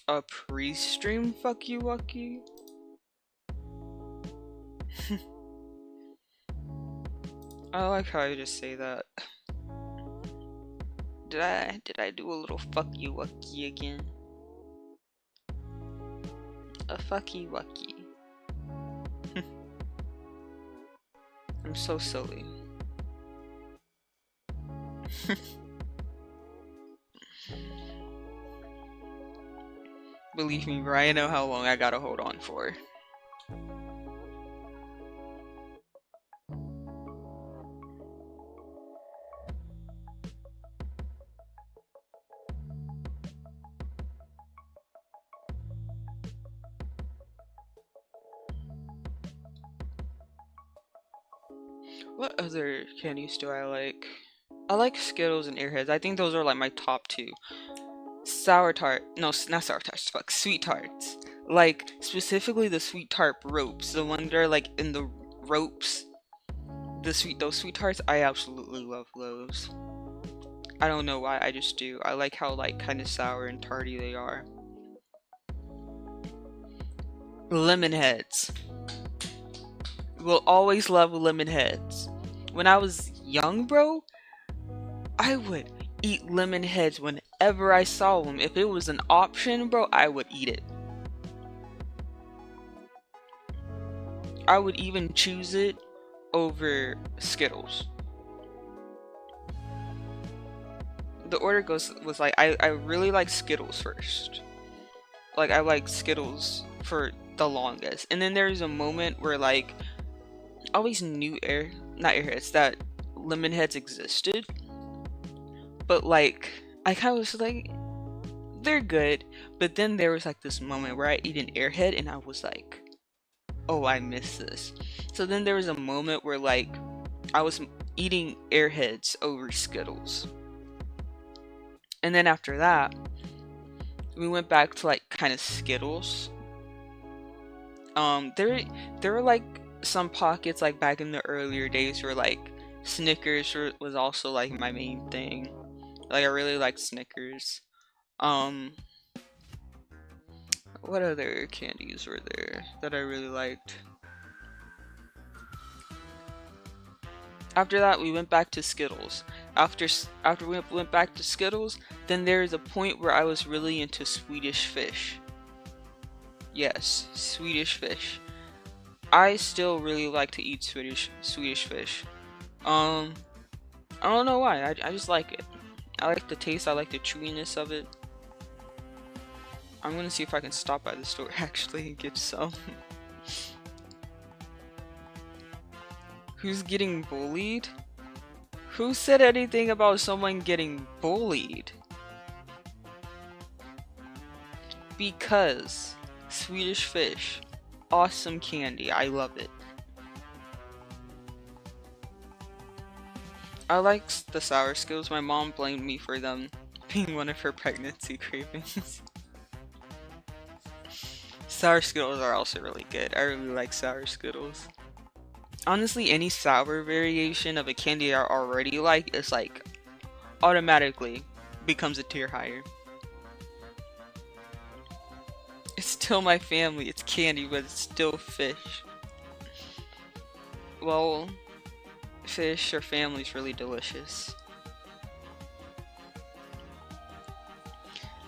A pre-stream fuck you wucky? I like how you just say that. Did I do a little fuck you wucky again? A fucky wucky. I'm so silly. Believe me, bro, I know how long I gotta hold on for. What other candies do I like? I like Skittles and Airheads. I think those are like my top two. Sour tart, no, not sour tarts, fuck, sweet tarts. Like, specifically the sweet tart ropes, the one that are like in the ropes. Those sweet tarts, I absolutely love those. I don't know why, I just do. I like how like kind of sour and tarty they are. Lemon heads. Will always love lemon heads. When I was young, bro, I would eat lemon heads whenever I saw them. If it was an option, bro, I would eat it. I would even choose it over Skittles. the order was like I really like Skittles first. Like I like Skittles for the longest, and then there's a moment where like I always knew not Airheads, that Lemon Heads existed, but like I kind of was like they're good, but then there was like this moment where I eat an Airhead and I was like, oh, I miss this. So then there was a moment where like I was eating Airheads over Skittles, and then after that we went back to like kind of Skittles. There were like some pockets like back in the earlier days where like Snickers was also like my main thing. Like I really liked Snickers. Um, what other candies were there that I really liked? After that, we went back to Skittles. After we went back to Skittles, then there is a point where I was really into Swedish Fish. Yes, Swedish Fish. I still really like to eat Swedish Fish. I don't know why. I just like it. I like the taste. I like the chewiness of it. I'm gonna see if I can stop by the store actually and get some. Who's getting bullied? Who said anything about someone getting bullied? Because Swedish Fish, awesome candy. I love it. I like the sour Skittles. My mom blamed me for them being one of her pregnancy cravings. Sour Skittles are also really good. I really like sour Skittles. Honestly, any sour variation of a candy I already like is like automatically becomes a tier higher. It's still my family. It's candy, but it's still fish. Well, fish or family's really delicious.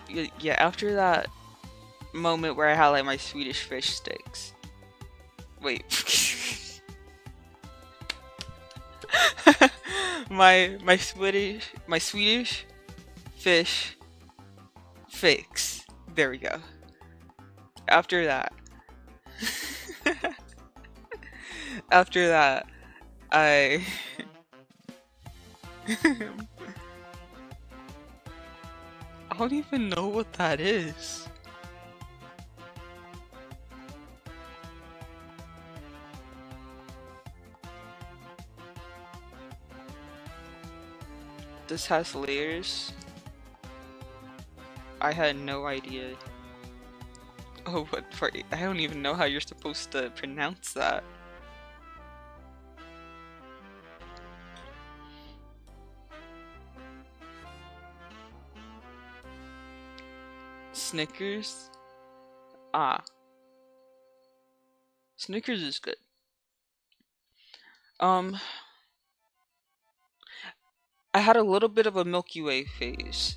Yeah, after that moment where I had like my Swedish Fish sticks. Wait. my Swedish Fish fix. There we go. After that. After that, I I don't even know what that is. This has layers. I had no idea. Oh, what part? I don't even know how you're supposed to pronounce that. Snickers? Ah. Snickers is good. I had a little bit of a Milky Way phase.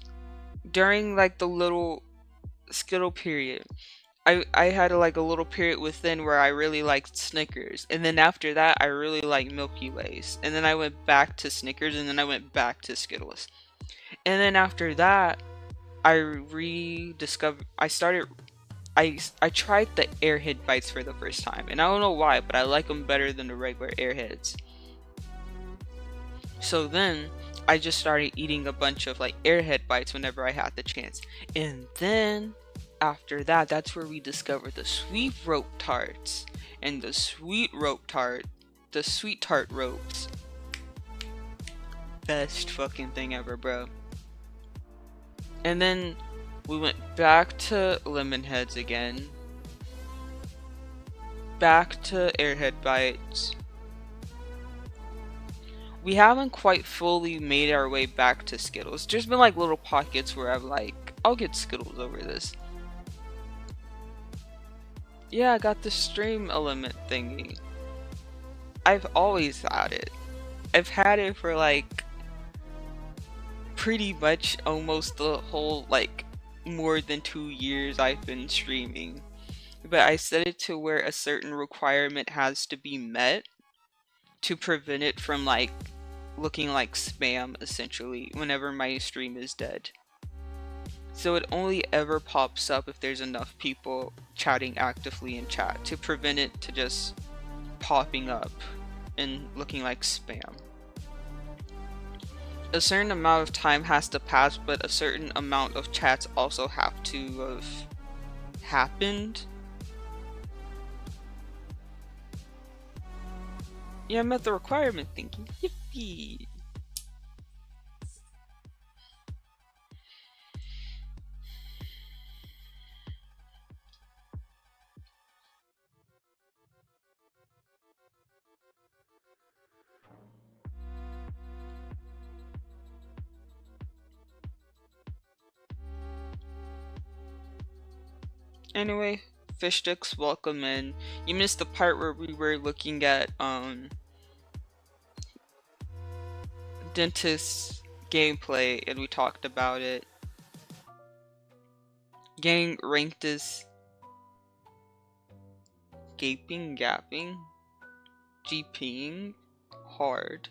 During like the little Skittle period. I had like a little period within where I really liked Snickers, and then after that I really liked Milky Ways, and then I went back to Snickers, and then I went back to Skittles, and then after that I rediscovered. I tried the Airhead bites for the first time, and I don't know why, but I like them better than the regular Airheads. So then I just started eating a bunch of like Airhead bites whenever I had the chance, and then after that, that's where we discovered the sweet rope tarts. And the sweet tart ropes. Best fucking thing ever, bro. And then we went back to Lemon Heads again. Back to Airhead bites. We haven't quite fully made our way back to Skittles. There's been like little pockets where I'm like, I'll get Skittles over this. Yeah, I got the stream element thingy. I've always had it. I've had it for like pretty much almost the whole like more than 2 years I've been streaming. But I set it to where a certain requirement has to be met to prevent it from like looking like spam essentially whenever my stream is dead. So it only ever pops up if there's enough people chatting actively in chat to prevent it to just popping up and looking like spam. A certain amount of time has to pass, but a certain amount of chats also have to have happened. Yeah, I met the requirement thinking. Yippee! Anyway, fish sticks, welcome in. You missed the part where we were looking at Dentist's gameplay and we talked about it. Gang ranked as gaping, gapping, GPing hard.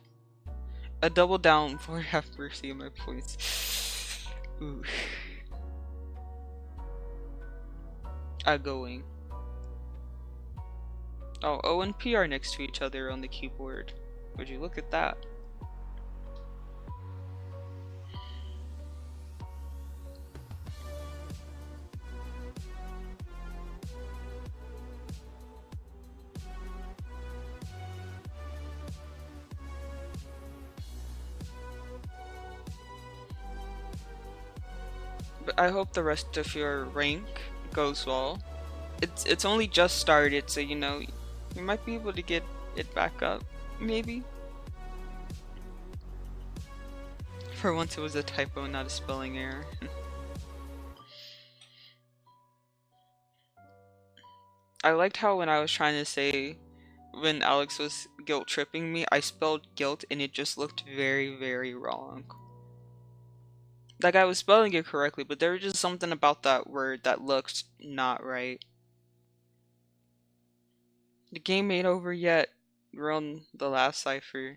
A double down for have mercy on my points. Ooh. Going. Oh, O and P are next to each other on the keyboard. Would you look at that? But I hope the rest of your rank goes well. It's only just started, so you know, you might be able to get it back up, maybe. For once it was a typo, not a spelling error. I liked how when I was trying to say, when Alex was guilt tripping me, I spelled guilt and it just looked very, very wrong. Like I was spelling it correctly, but there was just something about that word that looked not right. The game ain't over yet. We're on the last cipher.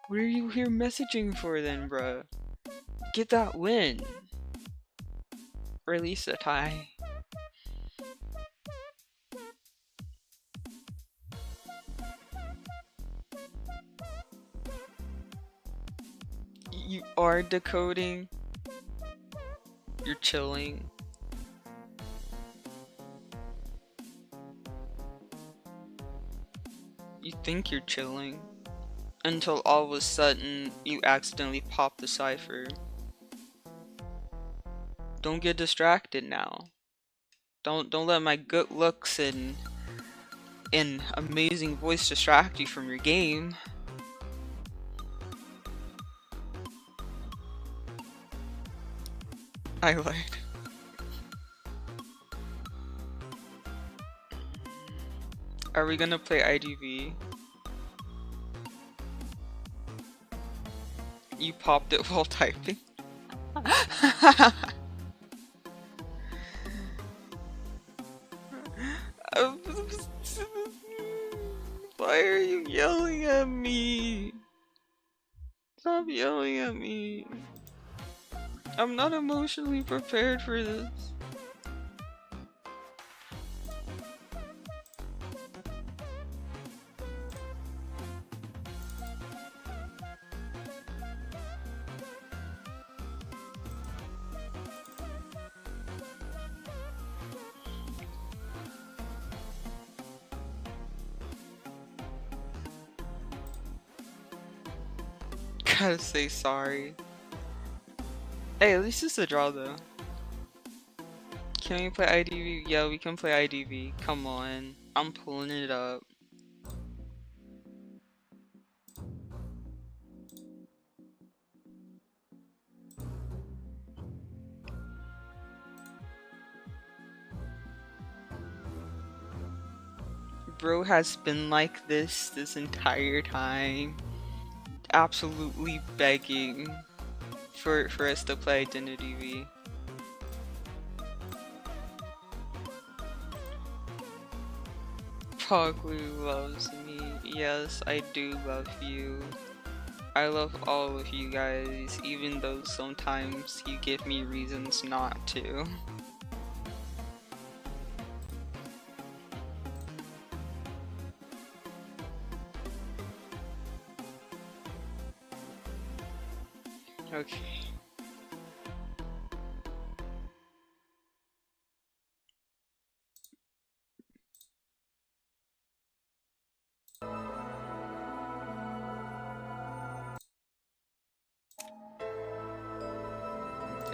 What are you here messaging for then, bruh? Get that win. Or at least a tie. You are decoding. You're chilling. You think you're chilling. Until all of a sudden, you accidentally pop the cipher. Don't get distracted now. Don't let my good looks and amazing voice distract you from your game. I lied. Are we gonna play IDV? You popped it while typing? Why are you yelling at me? Stop yelling at me. I'm not emotionally prepared for this. Gotta say sorry. Hey, at least it's a draw though. Can we play IDV? Yeah, we can play IDV. Come on. I'm pulling it up. Bro has been like this entire time. Absolutely begging for us to play Identity V. Poglu loves me. Yes, I do love you. I love all of you guys, even though sometimes you give me reasons not to. Okay.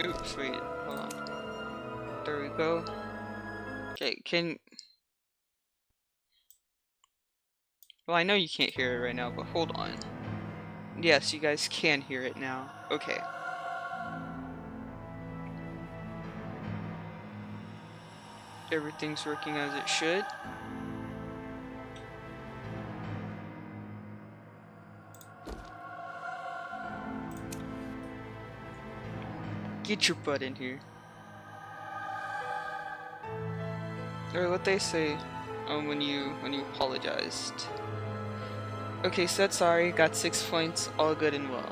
Oops, wait, hold on. There we go. Okay, well, I know you can't hear it right now, but hold on. Yes, you guys can hear it now. Okay. Everything's working as it should. Get your butt in here. Or what they say when you apologized. Okay, said sorry, got 6 points, all good and well.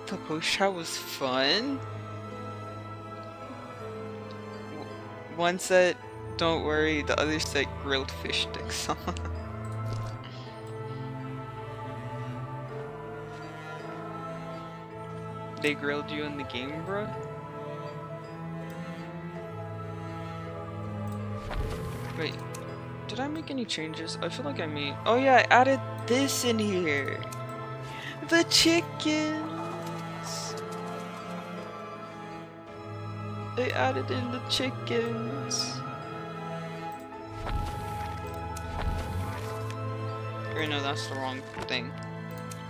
The post shot was fun. One said, don't worry, the other said grilled fish sticks. They grilled you in the game, bro? Wait, did I make any changes? I feel like I made... Oh yeah, I added this in here. The chickens. They added in the chickens. Or no, that's the wrong thing.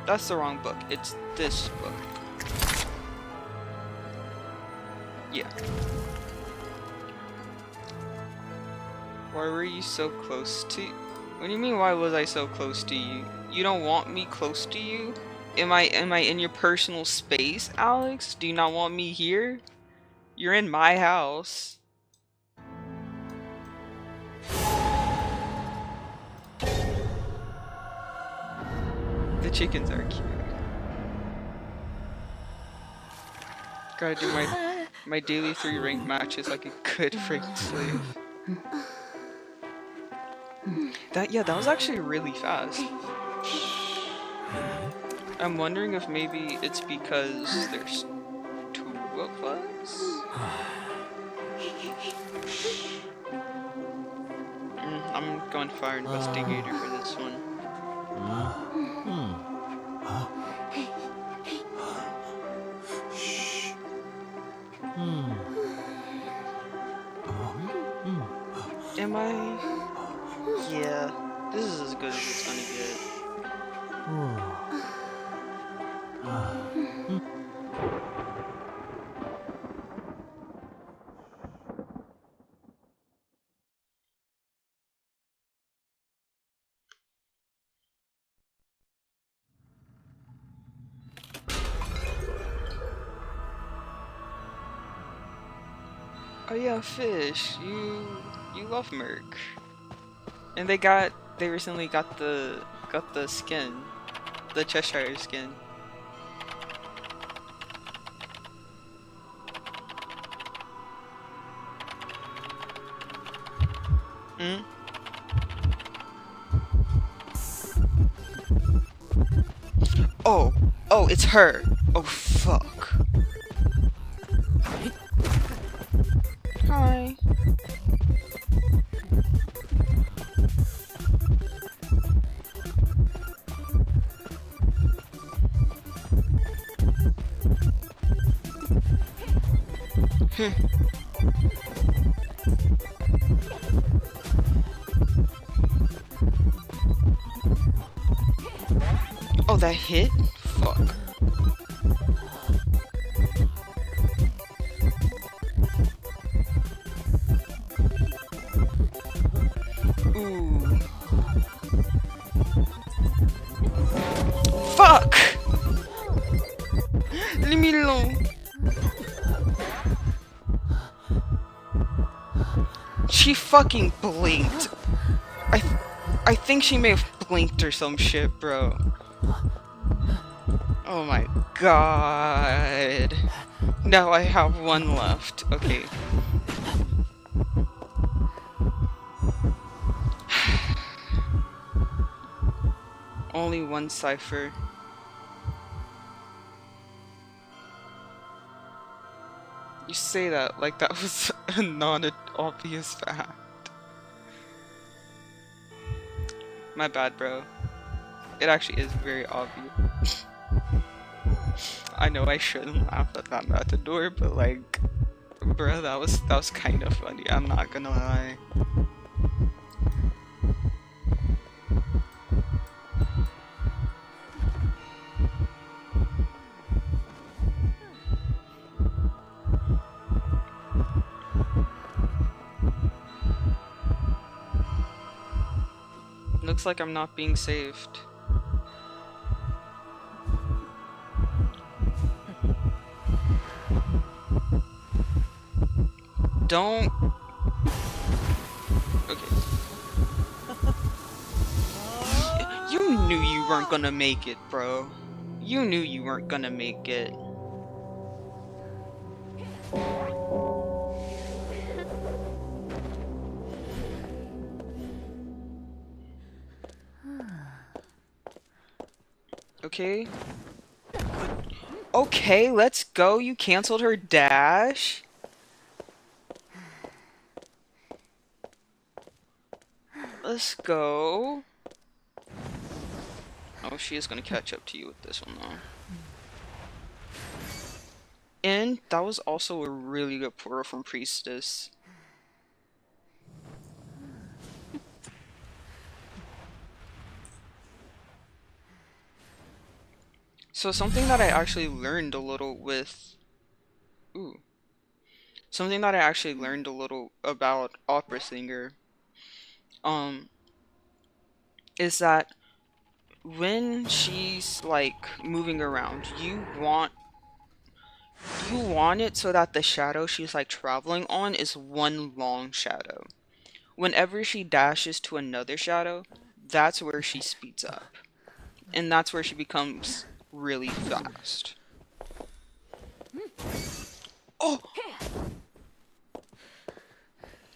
That's the wrong book. It's this book. Yeah. Why were you so close to... What do you mean, why was I so close to you? You don't want me close to you? Am I in your personal space, Alex? Do you not want me here? You're in my house. The chickens are cute. Gotta do my daily 3 ranked matches like a good ranked slave. That was actually really fast. I'm wondering if maybe it's because there's 2 of us? I'm going Fire Investigator for this one. Am I? Yeah, this is as good as it's gonna get. Oh yeah, Fish, you love Merc. And they recently got the skin. The Cheshire skin. Hmm? Oh, it's her. Oh fuck. Hi. Oh, that hit? Fuck. Ooh. Fuck! Leave me alone. She fucking blinked. I I think she may have blinked or some shit, bro. Oh my god. Now I have one left. Okay. Only one cipher. You say that like that was a non-obvious fact. My bad, bro. It actually is very obvious. I know I shouldn't laugh at that matador, but like, bro, that was kind of funny. I'm not gonna lie. Looks like I'm not being saved. Don't. Okay. You knew you weren't gonna make it, bro. You knew you weren't gonna make it. Okay. Okay, let's go. You canceled her dash. Let's go. Oh, she is gonna catch up to you with this one though. And that was also a really good portal from Priestess. So something that I actually learned a little with... Ooh. Something that I actually learned a little about Opera Singer, is that when she's like moving around, you want it so that the shadow she's like traveling on is one long shadow. Whenever she dashes to another shadow, that's where she speeds up. And that's where she becomes really fast. Oh!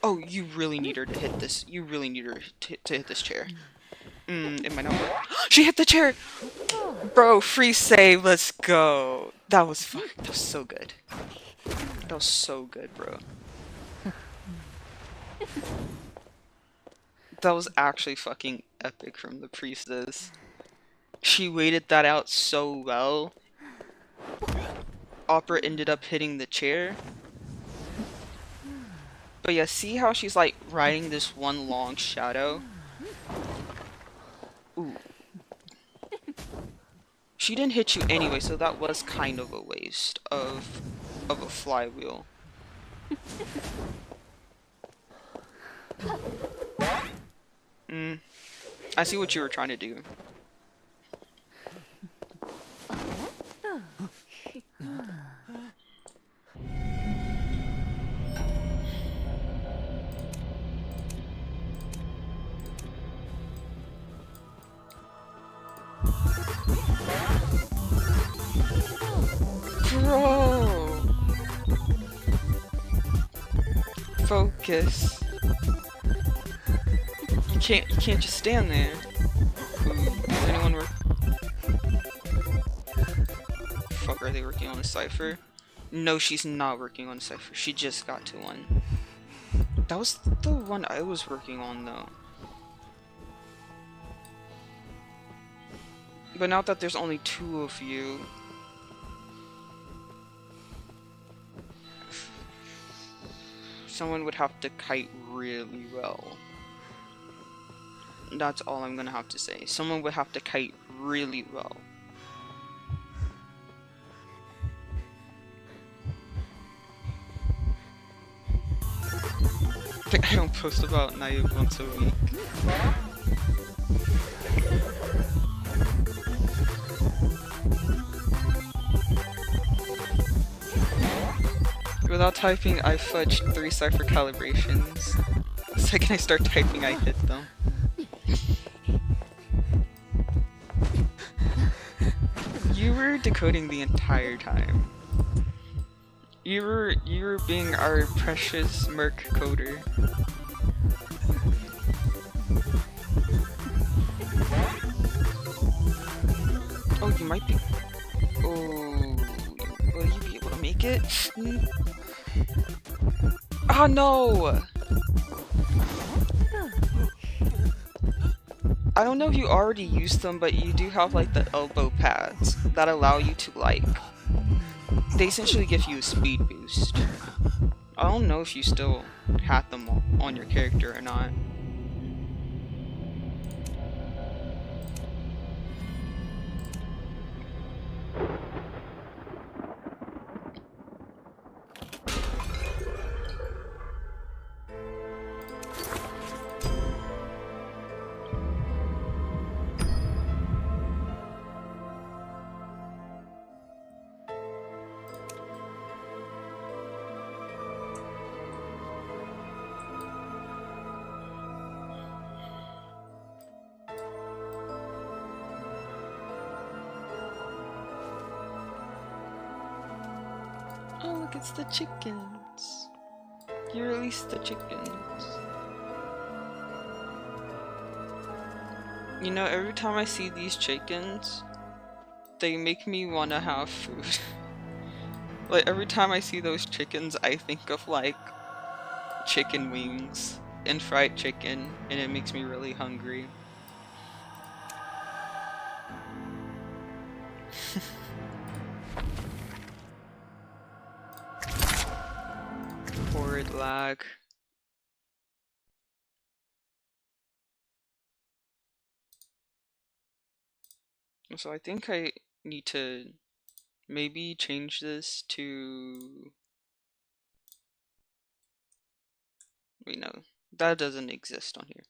Oh, you really need her to hit this. You really need her to hit this chair. It might not work. She hit the chair! Bro, free save, let's go. That was so good. That was so good, bro. That was actually fucking epic from the Priestess. She waited that out so well. Opera ended up hitting the chair. But yeah, see how she's like riding this one long shadow? Ooh. She didn't hit you anyway, so that was kind of a waste of a flywheel. I see what you were trying to do. Bro! Focus. You can't just stand there. Ooh, is anyone work? Fuck, are they working on a cipher? No, she's not working on a cipher. She just got to one. That was the one I was working on though. But now that there's only 2 of you, someone would have to kite really well. That's all I'm gonna have to say. Someone would have to kite really well. I don't post about Naive once a week. Without typing, I fudged 3 cipher calibrations. The second I start typing, I hit them. You were decoding the entire time. You were being our precious Merc coder. Oh, you might be. Oh, will you be able to make it? Oh no! I don't know if you already used them, but you do have like the elbow pads that allow you to like. They essentially give you a speed boost. I don't know if you still had them on your character or not. Oh, look, it's the chickens. You released the chickens. You know, every time I see these chickens, they make me want to have food. Like, every time I see those chickens, I think of, like, chicken wings and fried chicken, and it makes me really hungry. Horrid lag. So I think I need to maybe change this to... Wait, no. That doesn't exist on here.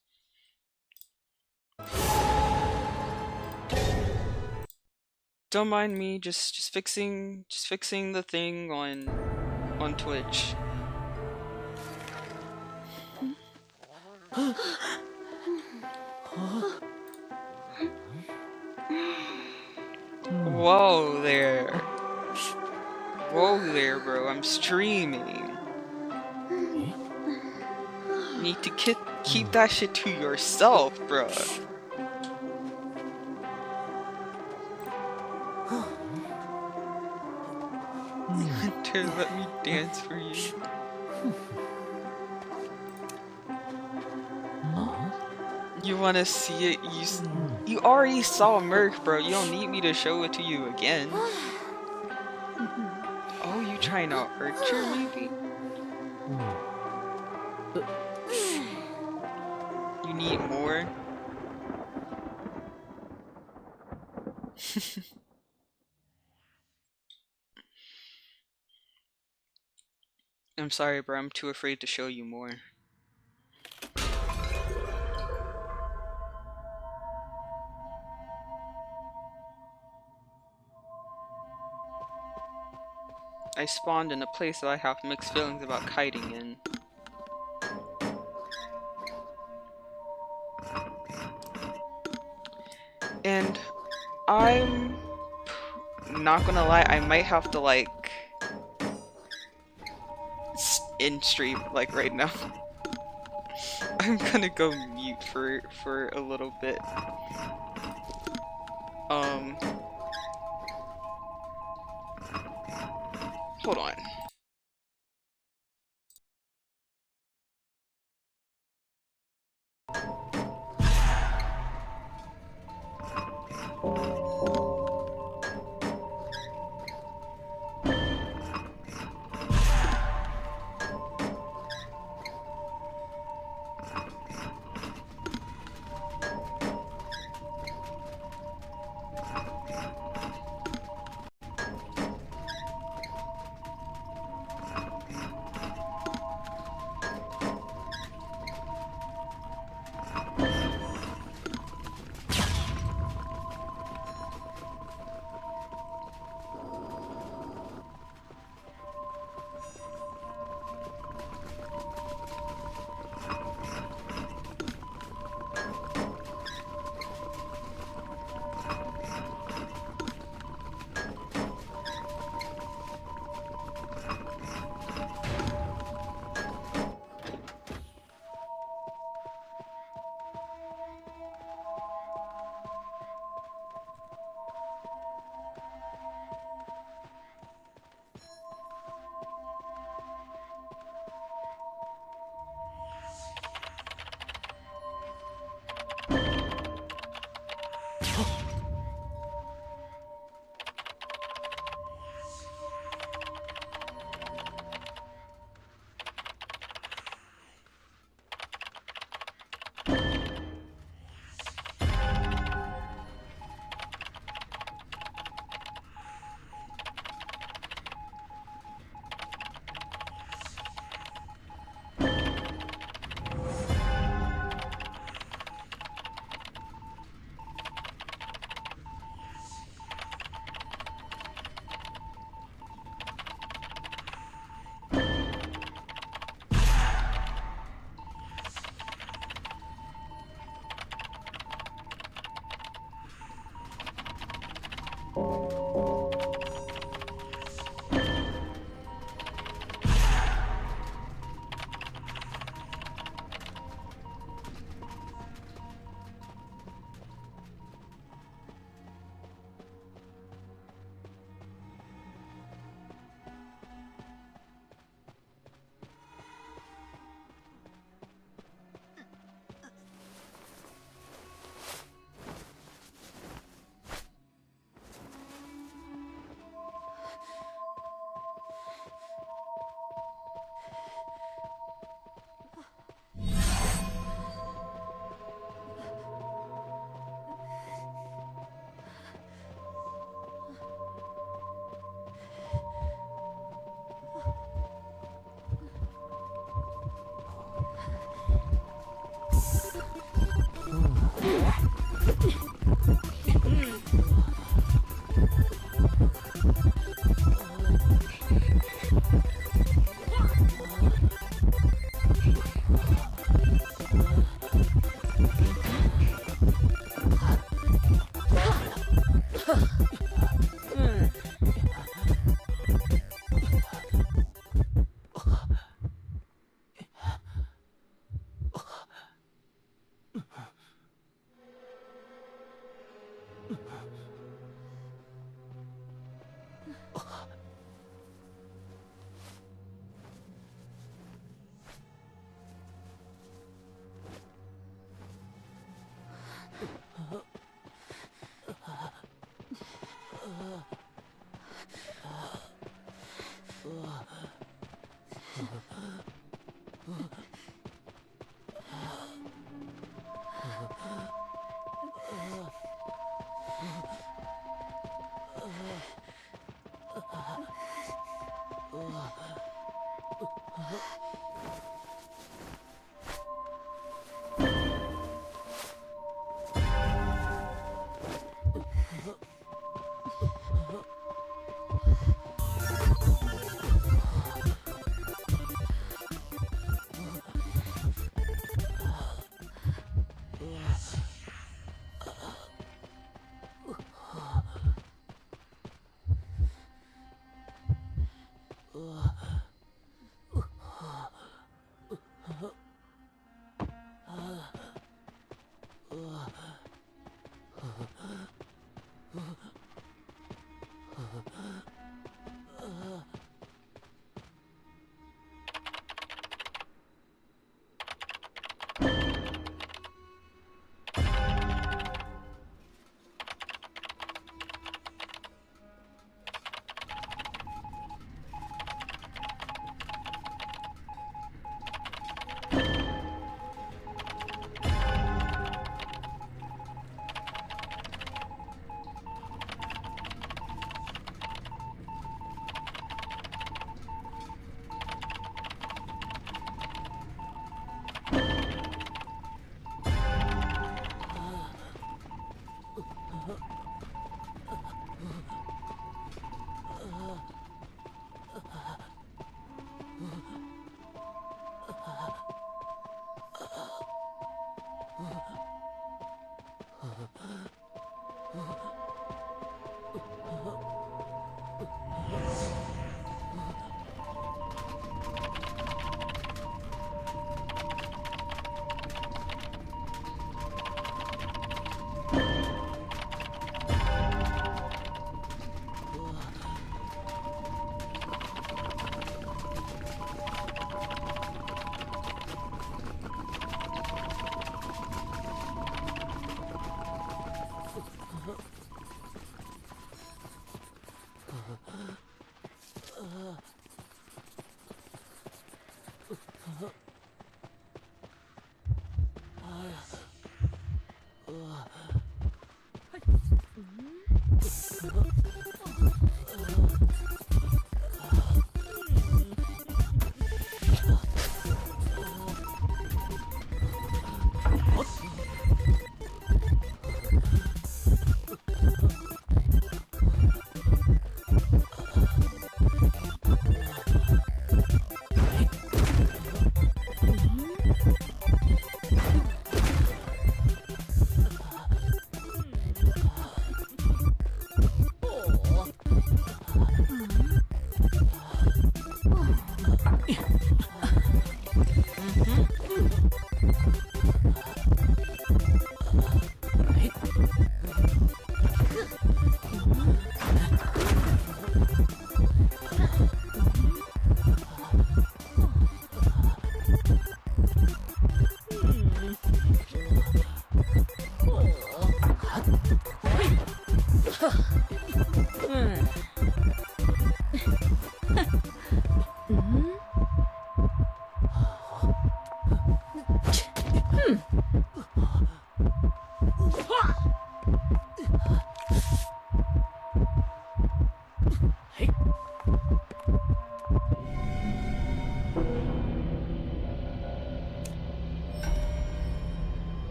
Don't mind me, just fixing the thing on Twitch. Whoa there. Whoa there, bro. I'm streaming. You need to keep that shit to yourself, bro. Hunter, let me dance for you. You wanna see it? You already saw Merc, bro. You don't need me to show it to you again. Oh, you trying to Archer, maybe? You need more? I'm sorry, bro. I'm too afraid to show you more. I spawned in a place that I have mixed feelings about kiting in. And I'm not gonna lie, I might have to like in stream like right now. I'm gonna go mute for a little bit. Hold on.